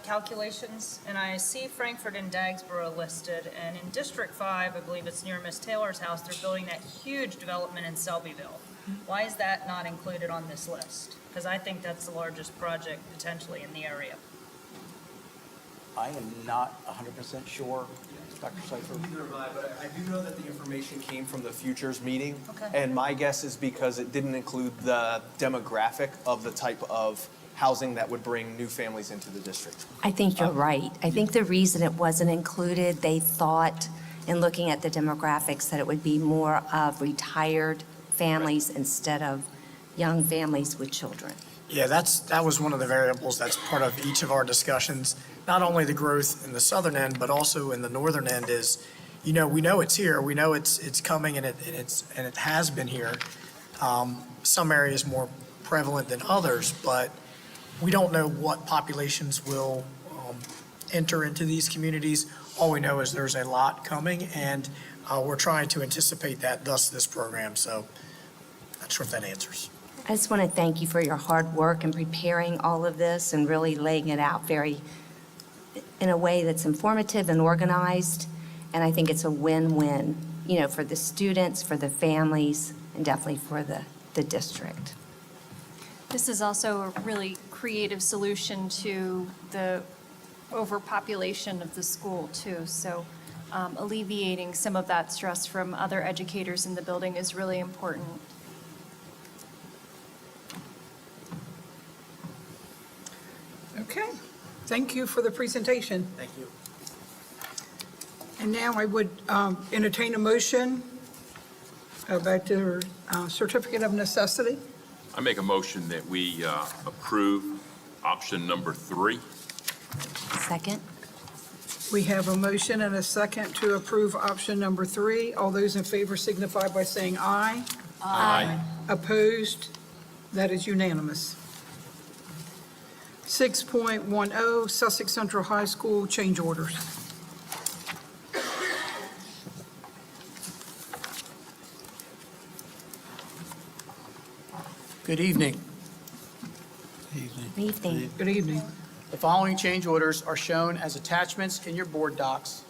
calculations, and I see Frankfurt and Dagsboro listed, and in District 5, I believe it's near Miss Taylor's house, they're building that huge development in Selbyville. Why is that not included on this list? Because I think that's the largest project potentially in the area. I am not 100% sure, Dr. Seifer. Neither am I, but I do know that the information came from the futures meeting. Okay. And my guess is because it didn't include the demographic of the type of housing that would bring new families into the district. I think you're right. I think the reason it wasn't included, they thought, in looking at the demographics, that it would be more of retired families instead of young families with children. Yeah, that was one of the variables that's part of each of our discussions. Not only the growth in the southern end, but also in the northern end is, we know it's here, we know it's coming, and it has been here. Some areas more prevalent than others, but we don't know what populations will enter into these communities. All we know is there's a lot coming, and we're trying to anticipate that, thus this program. So not sure if that answers. I just want to thank you for your hard work in preparing all of this and really laying it out in a way that's informative and organized. And I think it's a win-win, for the students, for the families, and definitely for the district. This is also a really creative solution to the overpopulation of the school, too. So alleviating some of that stress from other educators in the building is really important. Okay, thank you for the presentation. Thank you. And now I would entertain a motion about the certificate of necessity. I make a motion that we approve option number 3. Second? We have a motion and a second to approve option number 3. All those in favor signify by saying aye. Aye. Opposed? That is unanimous. 6.10, Sussex Central High School change orders. Good evening. Evening. Good evening. The following change orders are shown as attachments in your board docs.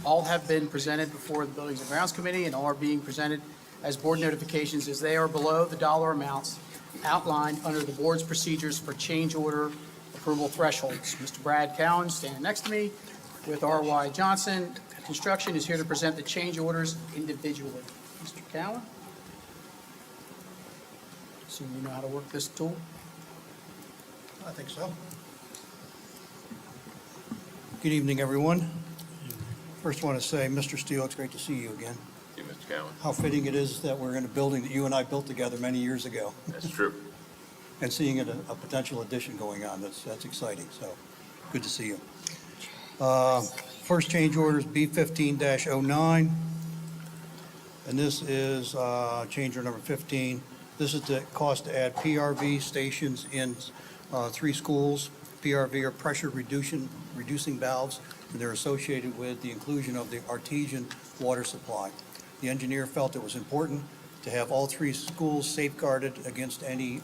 All have been presented before the Buildings and Grounds Committee and all are being presented as board notifications as they are below the dollar amounts outlined under the board's procedures for change order approval thresholds. Mr. Brad Cowan, standing next to me, with R.Y. Johnson Construction, is here to present the change orders individually. Mr. Cowan? Assume you know how to work this tool? I think so. Good evening, everyone. First, I want to say, Mr. Steele, it's great to see you again. Thank you, Mr. Cowan. How fitting it is that we're in a building that you and I built together many years ago. That's true. And seeing a potential addition going on, that's exciting, so good to see you. First change order is B15-09, and this is change order number 15. This is the cost to add PRV stations in 3 schools. PRV are pressure reducing valves, and they're associated with the inclusion of the artesian water supply. The engineer felt it was important to have all 3 schools safeguarded against any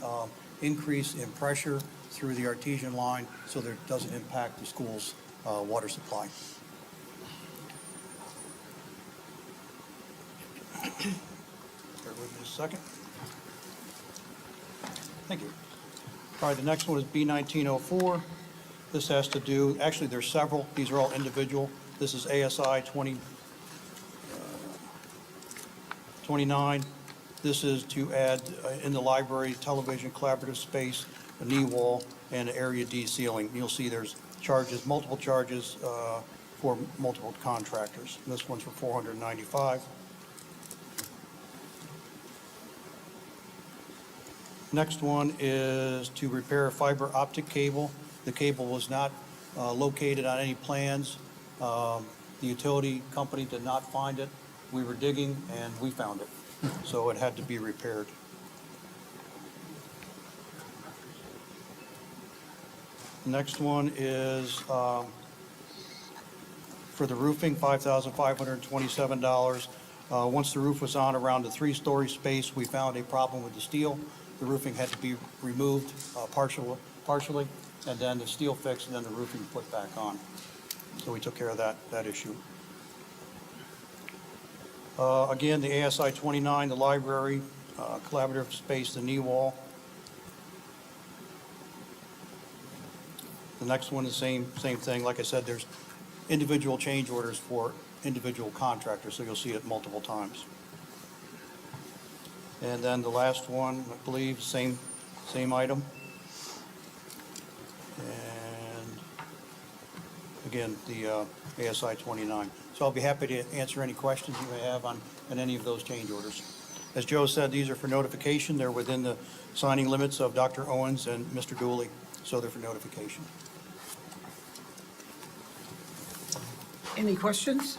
increase in pressure through the artesian line so that it doesn't impact the school's water supply. Bear with me a second. Thank you. All right, the next one is B1904. This has to do, actually, there's several. These are all individual. This is ASI 29. This is to add in the library, television, collaborative space, a knee wall, and an area D ceiling. You'll see there's charges, multiple charges for multiple contractors. This one's for $495. Next one is to repair a fiber optic cable. The cable was not located on any plans. The utility company did not find it. We were digging and we found it, so it had to be repaired. Next one is for the roofing, $5,527. Once the roof was on around the 3-story space, we found a problem with the steel. The roofing had to be removed partially, and then the steel fixed, and then the roofing put back on. So we took care of that issue. Again, the ASI 29, the library, collaborative space, the knee wall. The next one is same thing. Like I said, there's individual change orders for individual contractors, so you'll see it multiple times. And then the last one, I believe, same item. And again, the ASI 29. So I'll be happy to answer any questions you may have on any of those change orders. As Joe said, these are for notification. They're within the signing limits of Dr. Owens and Mr. Dooley, so they're for notification. Any questions?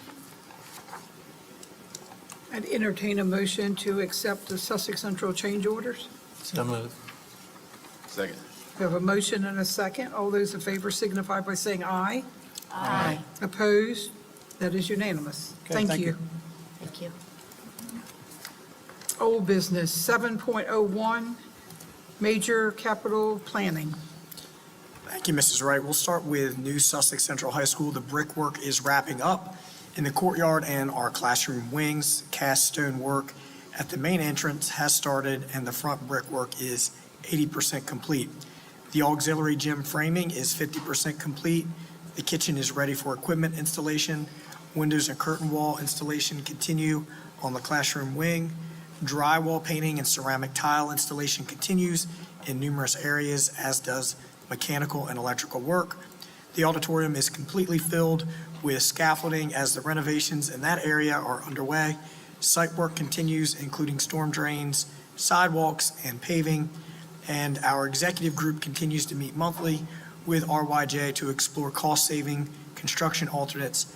I'd entertain a motion to accept the Sussex Central change orders. So moved. Second. We have a motion and a second. All those in favor signify by saying aye. Aye. Opposed? That is unanimous. Okay, thank you. Thank you. Old business, 7.01, major capital planning. Thank you, Mrs. Wright. We'll start with New Sussex Central High School. The brickwork is wrapping up in the courtyard and our classroom wings. Cast stone work at the main entrance has started, and the front brickwork is 80% complete. The auxiliary gym framing is 50% complete. The kitchen is ready for equipment installation. Windows and curtain wall installation continue on the classroom wing. Drywall painting and ceramic tile installation continues in numerous areas, as does mechanical and electrical work. The auditorium is completely filled with scaffolding as the renovations in that area are underway. Site work continues, including storm drains, sidewalks, and paving. And our executive group continues to meet monthly with RYJ to explore cost-saving construction alternates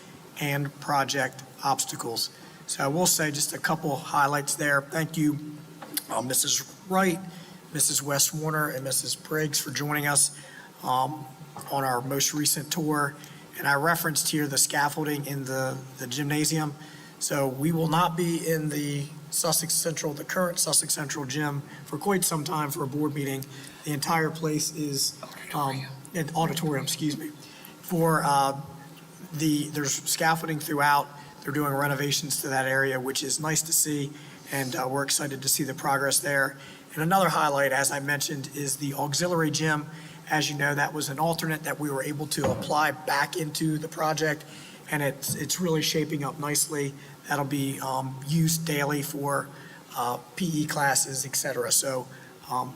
and project obstacles. So I will say just a couple highlights there. Thank you, Mrs. Wright, Mrs. West Warner, and Mrs. Briggs for joining us on our most recent tour. And I referenced here the scaffolding in the gymnasium. So we will not be in the current Sussex Central gym for quite some time for a board meeting. The entire place is, an auditorium, excuse me. There's scaffolding throughout. They're doing renovations to that area, which is nice to see, and we're excited to see the progress there. And another highlight, as I mentioned, is the auxiliary gym. As you know, that was an alternate that we were able to apply back into the project, and it's really shaping up nicely. That'll be used daily for PE classes, et cetera. So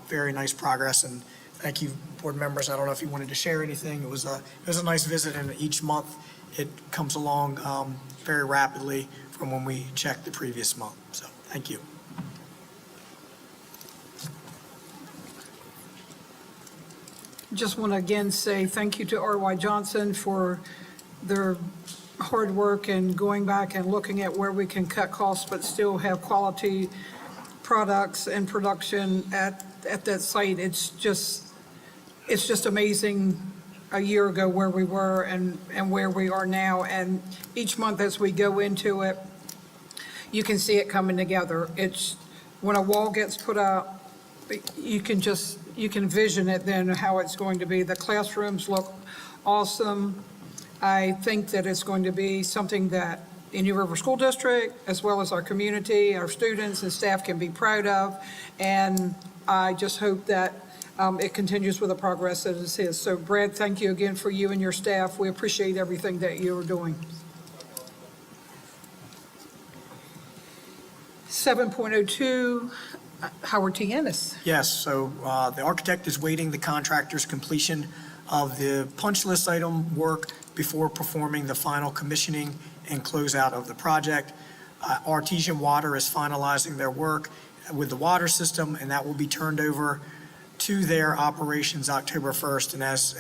very nice progress, and thank you, board members. I don't know if you wanted to share anything. It was a nice visit, and each month it comes along very rapidly from when we checked the previous month. So thank you. Just want to again say thank you to R.Y. Johnson for their hard work and going back and looking at where we can cut costs but still have quality products and production at that site. It's just amazing a year ago where we were and where we are now. And each month as we go into it, you can see it coming together. It's when a wall gets put up, you can vision it then how it's going to be. The classrooms look awesome. I think that it's going to be something that Indian River School District, as well as our community, our students and staff can be proud of. And I just hope that it continues with the progress that it is. So Brad, thank you again for you and your staff. We appreciate everything that you are doing. 7.02, Howard T. Ennis. Yes, so the architect is waiting the contractor's completion of the punch list item work before performing the final commissioning and closeout of the project. Artesian Water is finalizing their work with the water system, and that will be turned over to their operations October 1st. And as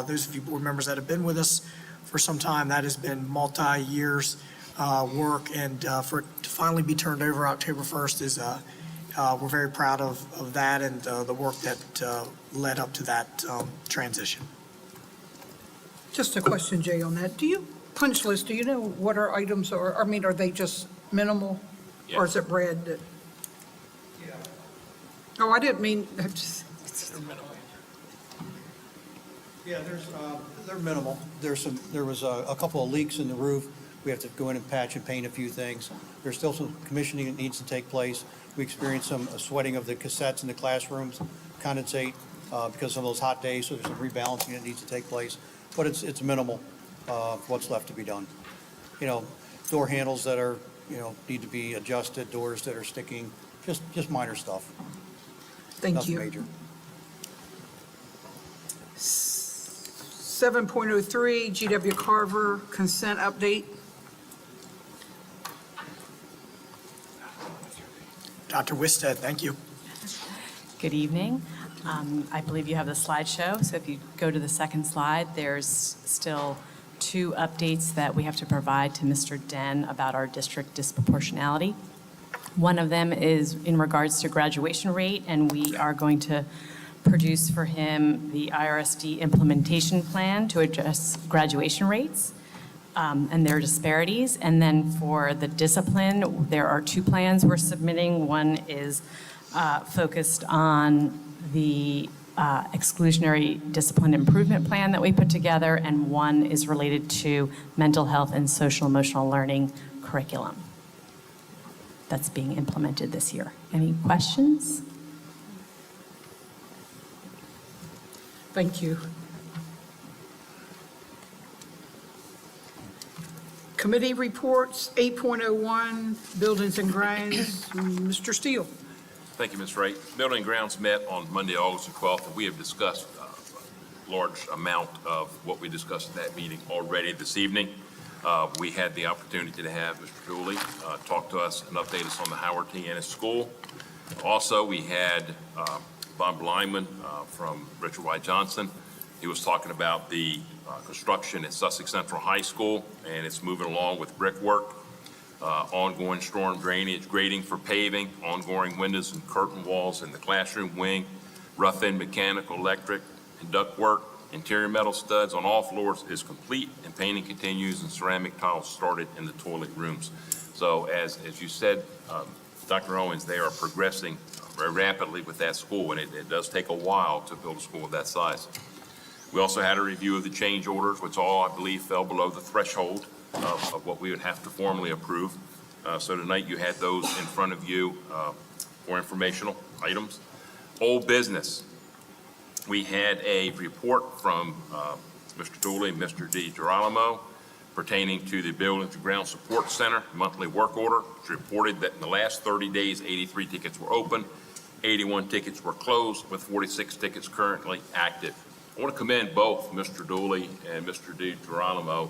those of you board members that have been with us for some time, that has been multi-years work, and for it to finally be turned over October 1st is we're very proud of that and the work that led up to that transition. Just a question, Jay, on that. Do you punch list, do you know what our items are? I mean, are they just minimal? Or is it Brad that? Yeah. Oh, I didn't mean, Yeah, they're minimal. There was a couple of leaks in the roof. We have to go in and patch and paint a few things. There's still some commissioning that needs to take place. We experienced some sweating of the cassettes in the classrooms, condensate because of those hot days, so there's some rebalancing that needs to take place. But it's minimal, what's left to be done. Door handles that are, need to be adjusted, doors that are sticking, just minor stuff. Thank you. Nothing major. 7.03, GW Carver consent update. Dr. Wisted, thank you. Good evening. I believe you have the slideshow, so if you go to the second slide, there's still 2 updates that we have to provide to Mr. Den about our district disproportionality. One of them is in regards to graduation rate, and we are going to produce for him the IRSD implementation plan to address graduation rates and their disparities. And then for the discipline, there are 2 plans we're submitting. One is focused on the exclusionary discipline improvement plan that we put together, and one is related to mental health and social emotional learning curriculum that's being implemented this year. Any questions? Thank you. Committee reports, 8.01, Buildings and Grounds, Mr. Steele. Thank you, Ms. Wright. Building and Grounds met on Monday, August the 12th, and we have discussed a large amount of what we discussed in that meeting already this evening. We had the opportunity to have Mr. Dooley talk to us and update us on the Howard T. Ennis School. Also, we had Bob Lyman from Richard Y. Johnson. He was talking about the construction at Sussex Central High School, and it's moving along with brickwork, ongoing storm drainage, grading for paving, ongoing windows and curtain walls in the classroom wing, rough-in mechanical, electric, and duct work, Interior metal studs on all floors is complete, and painting continues, and ceramic tiles started in the toilet rooms. So as you said, Dr. Owens, they are progressing very rapidly with that school, and it does take a while to build a school of that size. We also had a review of the change orders, which all, I believe, fell below the threshold of what we would have to formally approve. So tonight you had those in front of you for informational items. Old business. We had a report from Mr. Dooley and Mr. DiGirolamo pertaining to the Buildings and Ground Support Center monthly work order. It's reported that in the last 30 days, 83 tickets were open, 81 tickets were closed, with 46 tickets currently active. I want to commend both Mr. Dooley and Mr. DiGirolamo.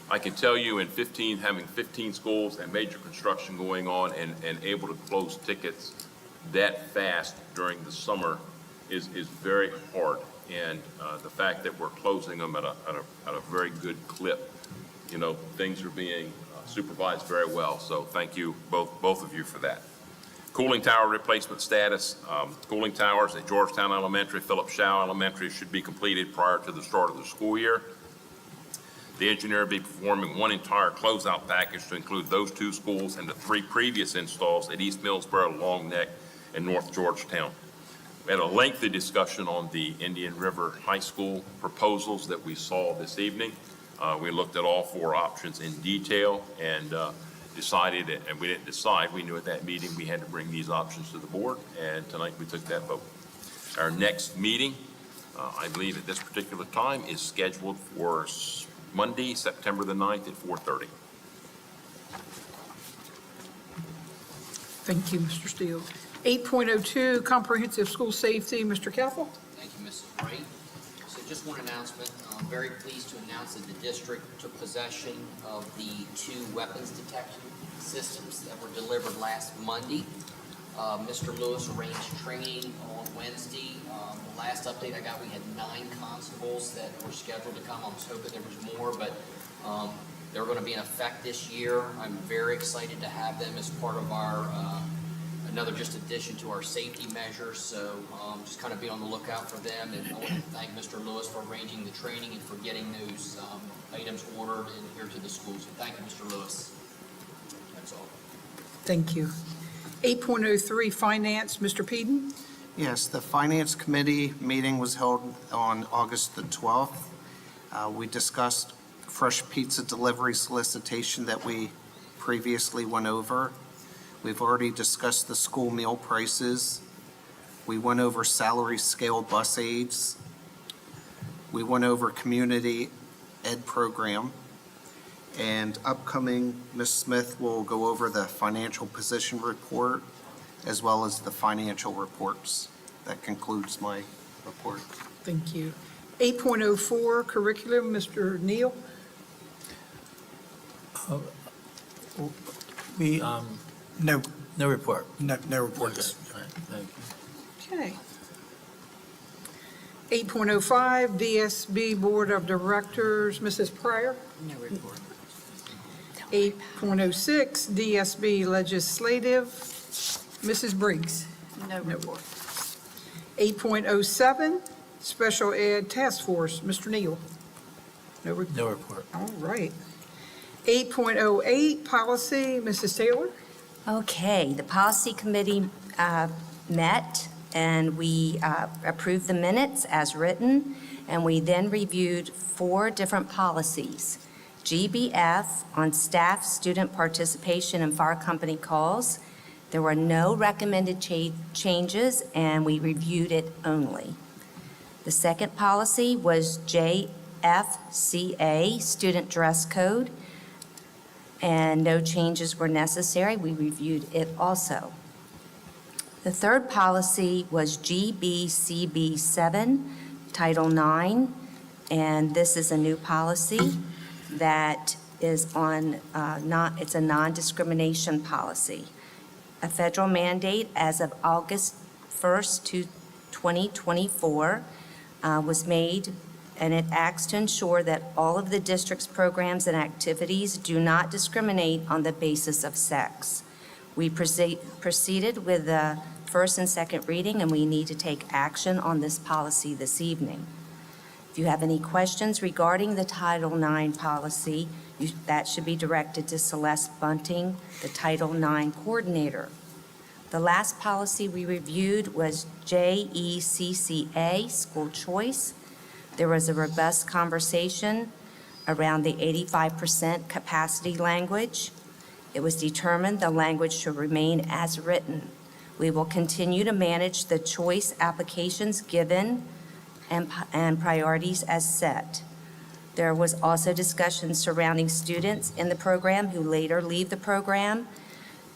I can tell you having 15 schools and major construction going on and able to close tickets that fast during the summer is very hard. And the fact that we're closing them at a very good clip, things are being supervised very well. So thank you, both of you, for that. Cooling tower replacement status. Cooling towers at Georgetown Elementary, Phillips Shaw Elementary should be completed prior to the start of the school year. The engineer will be performing one entire closeout package to include those 2 schools and the 3 previous installs at East Millsboro, Long Neck, and North Georgetown. We had a lengthy discussion on the Indian River High School proposals that we saw this evening. We looked at all 4 options in detail and decided, and we didn't decide, we knew at that meeting we had to bring these options to the board, and tonight we took that vote. Our next meeting, I believe at this particular time, is scheduled for Monday, September the 9th at 4:30. Thank you, Mr. Steele. 8.02, Comprehensive School Safety, Mr. Capel. Thank you, Mrs. Wright. So just one announcement. I'm very pleased to announce that the district took possession of the 2 weapons detection systems that were delivered last Monday. Mr. Lewis arranged training on Wednesday. The last update I got, we had 9 constables that were scheduled to come. I was hoping there was more, but they're going to be in effect this year. I'm very excited to have them as part of our another just addition to our safety measures, so just kind of be on the lookout for them. And I want to thank Mr. Lewis for arranging the training and for getting those items ordered and here to the schools. So thank you, Mr. Lewis. That's all. Thank you. 8.03, Finance, Mr. Peden. Yes, the Finance Committee meeting was held on August the 12th. We discussed fresh pizza delivery solicitation that we previously went over. We've already discussed the school meal prices. We went over salary scale bus aids. We went over community ed program. And upcoming, Ms. Smith will go over the financial position report as well as the financial reports. That concludes my report. Thank you. 8.04, Curriculum, Mr. Neal. No report. No reports. Okay. 8.05, DSB Board of Directors, Mrs. Pryor. No report. 8.06, DSB Legislative, Mrs. Briggs. No report. 8.07, Special Ed Task Force, Mr. Neal. No report. All right. 8.08, Policy, Mrs. Taylor. Okay, the policy committee met and we approved the minutes as written, and we then reviewed 4 different policies. GBF on staff student participation in fire company calls. There were no recommended changes, and we reviewed it only. The second policy was JFCA, student dress code, and no changes were necessary. We reviewed it also. The third policy was GBCB7, Title IX, and this is a new policy that is on, it's a non-discrimination policy. A federal mandate as of August 1st, 2024 was made, and it acts to ensure that all of the district's programs and activities do not discriminate on the basis of sex. We proceeded with the first and second reading, and we need to take action on this policy this evening. If you have any questions regarding the Title IX policy, that should be directed to Celeste Bunting, the Title IX coordinator. The last policy we reviewed was JECCA, school choice. There was a robust conversation around the 85% capacity language. It was determined the language should remain as written. We will continue to manage the choice applications given and priorities as set. There was also discussion surrounding students in the program who later leave the program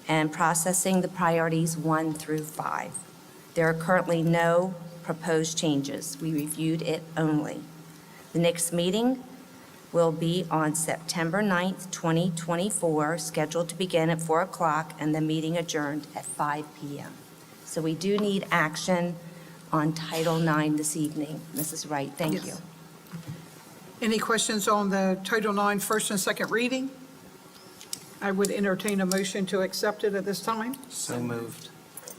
and processing the priorities 1 through 5. There are currently no proposed changes. We reviewed it only. The next meeting will be on September 9th, 2024, scheduled to begin at 4 o'clock, and the meeting adjourned at 5 p.m. So we do need action on Title IX this evening. Mrs. Wright, thank Yes. you. Any questions on the Title IX first and second reading? I would entertain a motion to accept it at this time. So moved.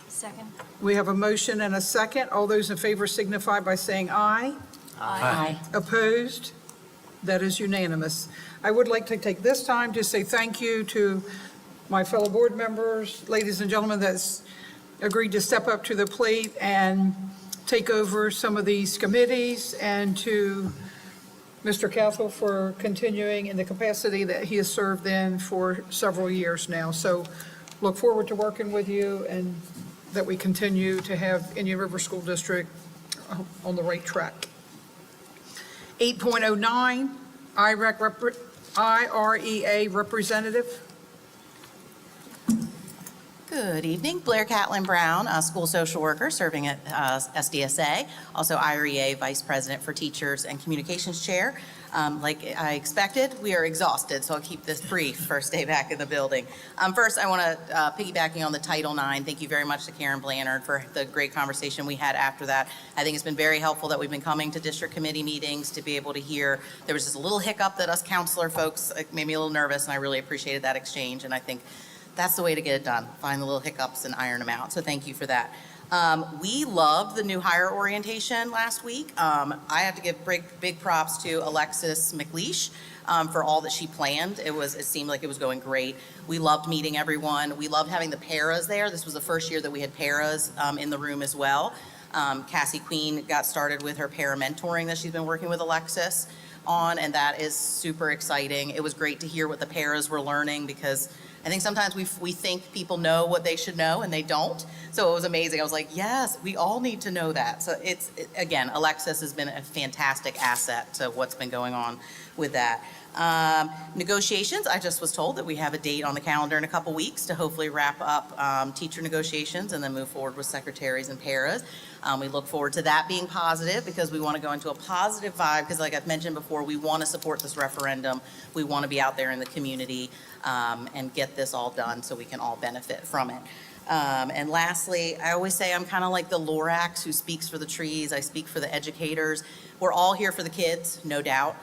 Second. We have a motion and a second. All those in favor signify by saying aye. Aye. Opposed? That is unanimous. I would like to take this time to say thank you to my fellow board members, ladies and gentlemen, that's agreed to step up to the plate and take over some of these committees, and to Mr. Cathell for continuing in the capacity that he has served in for several years now. So look forward to working with you and that we continue to have Indian River School District on the right track. 8.09, IREA representative. Good evening, Blair Catlin Brown, school social worker serving at SDSA, also IREA Vice President for Teachers and Communications Chair. Like I expected, we are exhausted, so I'll keep this brief, first day back in the building. First, I want to, piggybacking on the Title IX, thank you very much to Karen Blanchard for the great conversation we had after that. I think it's been very helpful that we've been coming to district committee meetings to be able to hear. There was just a little hiccup that us counselor folks made me a little nervous, and I really appreciated that exchange, and I think that's the way to get it done, find the little hiccups and iron them out. So thank you for that. We loved the new hire orientation last week. I have to give big props to Alexis McLeish for all that she planned. It seemed like it was going great. We loved meeting everyone. We loved having the paras there. This was the first year that we had paras in the room as well. Cassie Queen got started with her para mentoring that she's been working with Alexis on, and that is super exciting. It was great to hear what the paras were learning, because I think sometimes we think people know what they should know and they don't. So it was amazing. I was like, yes, we all need to know that. So again, Alexis has been a fantastic asset to what's been going on with that. Negotiations, I just was told that we have a date on the calendar in a couple weeks to hopefully wrap up teacher negotiations and then move forward with secretaries and paras. We look forward to that being positive, because we want to go into a positive vibe, because like I've mentioned before, we want to support this referendum. We want to be out there in the community and get this all done so we can all benefit from it. And lastly, I always say I'm kind of like the Lorax who speaks for the trees. I speak for the educators. We're all here for the kids, no doubt.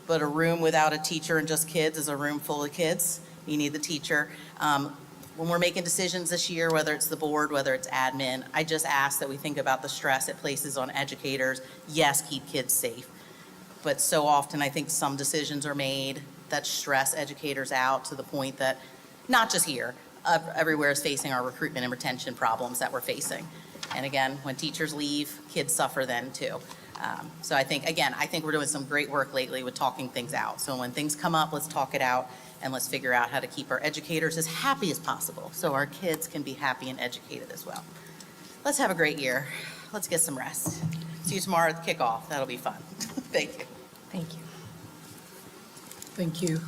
But a room without a teacher and just kids is a room full of kids. You need the teacher. When we're making decisions this year, whether it's the board, whether it's admin, I just ask that we think about the stress it places on educators. Yes, keep kids safe. But so often I think some decisions are made that stress educators out to the point that, not just here, everywhere is facing our recruitment and retention problems that we're facing. And again, when teachers leave, kids suffer then too. So I think we're doing some great work lately with talking things out. So when things come up, let's talk it out, and let's figure out how to keep our educators as happy as possible so our kids can be happy and educated as well. Let's have a great year. Let's get some rest. See you tomorrow at the kickoff. That'll be fun. Thank you. Thank you. Thank you.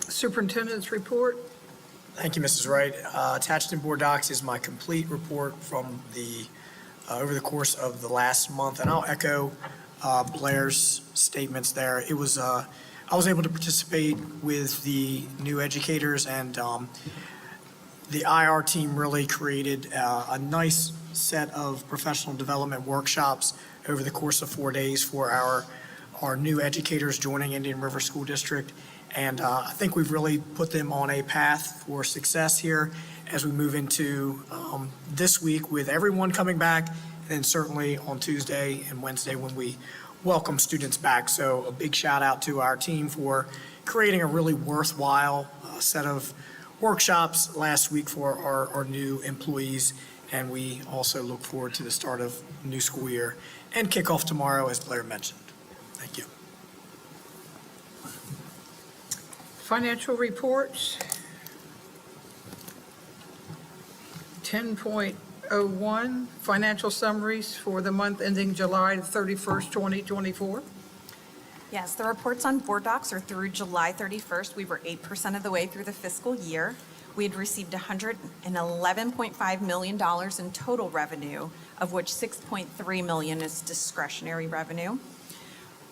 Superintendent's report. Thank you, Mrs. Wright. Attached in board docs is my complete report from the over the course of the last month, and I'll echo Blair's statements there. It was I was able to participate with the new educators, and the IR team really created a nice set of professional development workshops over the course of 4 days for our new educators joining Indian River School District. And I think we've really put them on a path for success here as we move into this week, with everyone coming back and certainly on Tuesday and Wednesday when we welcome students back. So a big shout out to our team for creating a really worthwhile set of workshops last week for our new employees. And we also look forward to the start of the new school year and kickoff tomorrow, as Blair mentioned. Thank you. Financial reports. 10.01, financial summaries for the month ending July 31st, 2024. Yes, the reports on board docs are through July 31st. We were 8% of the way through the fiscal year. We had received $111.5 million in total revenue, of which $6.3 million is discretionary revenue.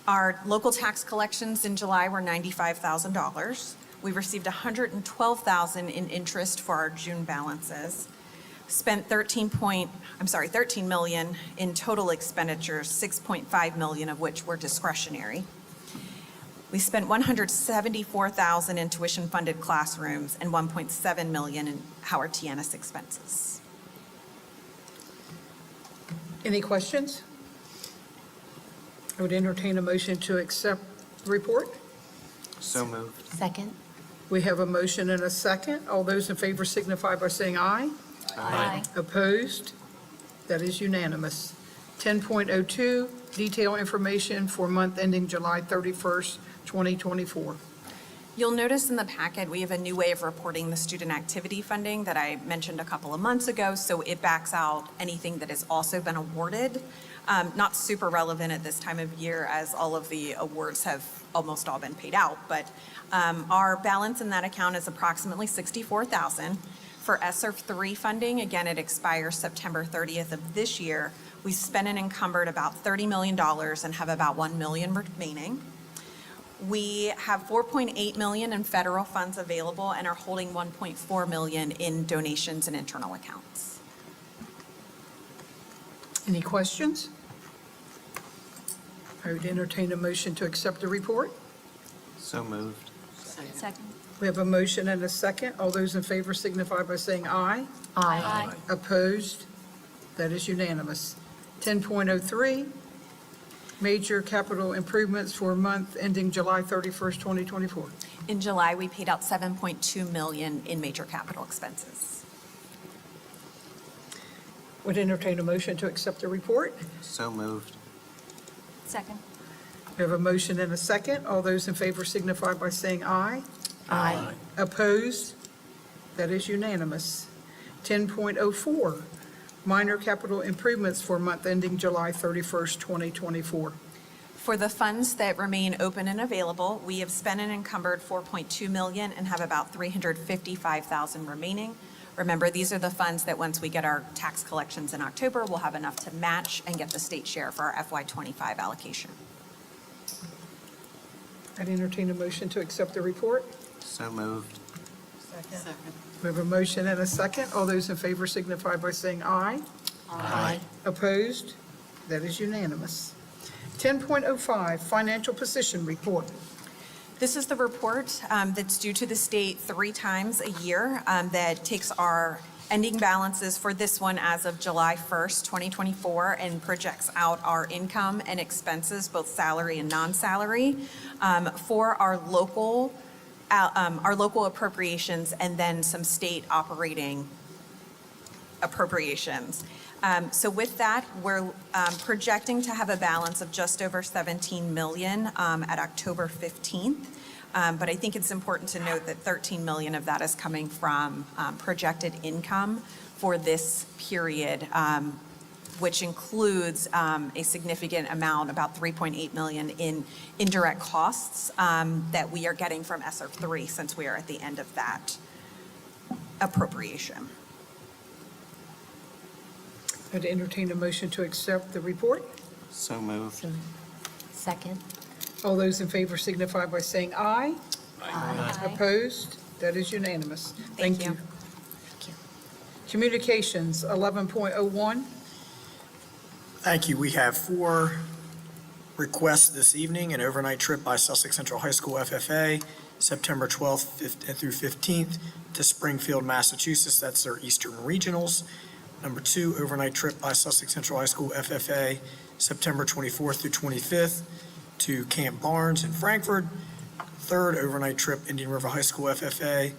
Our local tax collections in July were $95,000. We received $112,000 in interest for our June balances. Spent $13 million in total expenditures, $6.5 million of which were discretionary. We spent $174,000 in tuition-funded classrooms and $1.7 million in Howard T. Ennis expenses. Any questions? I would entertain a motion to accept the report. So moved. Second. We have a motion and a second. All those in favor signify by saying aye. Aye. Opposed? That is unanimous. 10.02, detail information for month ending July 31st, 2024. You'll notice in the packet, we have a new way of reporting the student activity funding that I mentioned a couple of months ago, so it backs out anything that has also been awarded. Not super relevant at this time of year as all of the awards have almost all been paid out, but our balance in that account is approximately $64,000. For ESSER 3 funding, again, it expires September 30th of this year. We spent and encumbered about $30 million and have about $1 million remaining. We have $4.8 million in federal funds available and are holding $1.4 million in donations and internal accounts. Any questions? I would entertain a motion to accept the report. So moved. Second. We have a motion and a second. All those in favor signify by saying aye. Aye. Opposed? That is unanimous. 10.03, major capital improvements for month ending July 31st, 2024. In July, we paid out $7.2 million in major capital expenses. Would entertain a motion to accept the report. So moved. Second. We have a motion and a second. All those in favor signify by saying aye. Aye. Opposed? That is unanimous. 10.04, minor capital improvements for month ending July 31st, 2024. For the funds that remain open and available, we have spent and encumbered $4.2 million and have about $355,000 remaining. Remember, these are the funds that once we get our tax collections in October, we'll have enough to match and get the state share for our FY25 allocation. I'd entertain a motion to accept the report. So moved. We have a motion and a second. All those in favor signify by saying aye. Aye. Opposed? That is unanimous. 10.05, financial position report. This is the report that's due to the state 3 times a year that takes our ending balances for this one as of July 1st, 2024, and projects out our income and expenses, both salary and non-salary, for our local appropriations and then some state operating appropriations. So with that, we're projecting to have a balance of just over $17 million at October 15th. But I think it's important to note that $13 million of that is coming from projected income for this period, which includes a significant amount, about $3.8 million in indirect costs that we are getting from ESSER 3 since we are at the end of that appropriation. I'd entertain a motion to accept the report. So moved. Second. All those in favor signify by saying aye. Aye. Opposed? That is unanimous. Thank you. Communications, 11.01. Thank you. We have 4 requests this evening: an overnight trip by Sussex Central High School FFA, September 12th through 15th to Springfield, Massachusetts. That's their Eastern Regionals. Number 2, overnight trip by Sussex Central High School FFA, September 24th through 25th to Camp Barnes in Frankfurt. 3rd, overnight trip, Indian River High School FFA,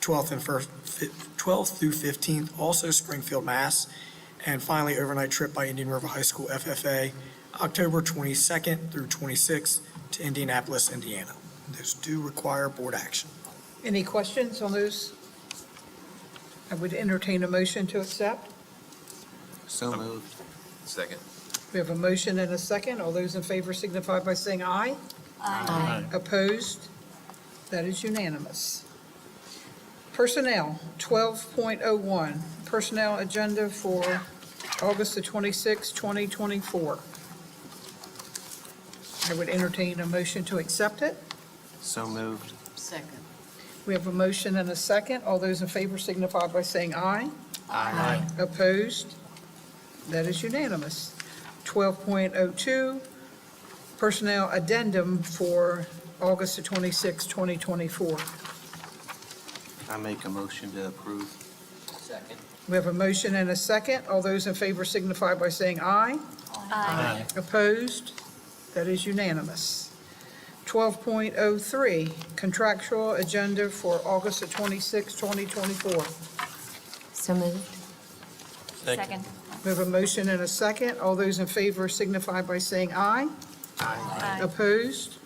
12th through 15th, also Springfield, Mass. And finally, overnight trip by Indian River High School FFA, October 22nd through 26th to Indianapolis, Indiana. Those do require board action. Any questions on those? I would entertain a motion to accept. So moved. Second. We have a motion and a second. All those in favor signify by saying aye. Aye. Opposed? That is unanimous. Personnel, 12.01, personnel agenda for August the 26th, 2024. I would entertain a motion to accept it. So moved. Second. We have a motion and a second. All those in favor signify by saying aye. Aye. Opposed? That is unanimous. 12.02, personnel addendum for August the 26th, 2024. I make a motion to approve. Second. We have a motion and a second. All those in favor signify by saying aye. Aye. Opposed? That is unanimous. 12.03, contractual agenda for August the 26th, 2024. So moved. Second. We have a motion and a second. All those in favor signify by saying aye. Aye. Opposed?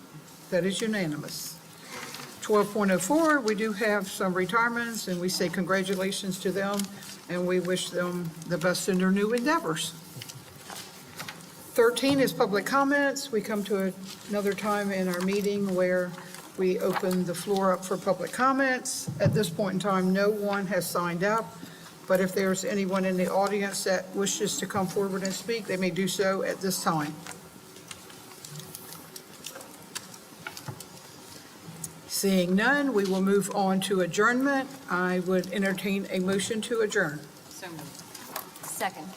That is unanimous. 12.04, we do have some retirements, and we say congratulations to them, and we wish them the best in their new endeavors. 13 is public comments. We come to another time in our meeting where we open the floor up for public comments. At this point in time, no one has signed up, but if there's anyone in the audience that wishes to come forward and speak, they may do so at this time. Seeing none, we will move on to adjournment. I would entertain a motion to adjourn. Second.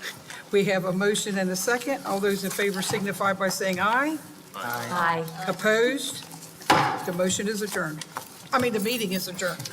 We have a motion and a second. All those in favor signify by saying aye. Aye. Opposed? The motion is adjourned. The meeting is adjourned.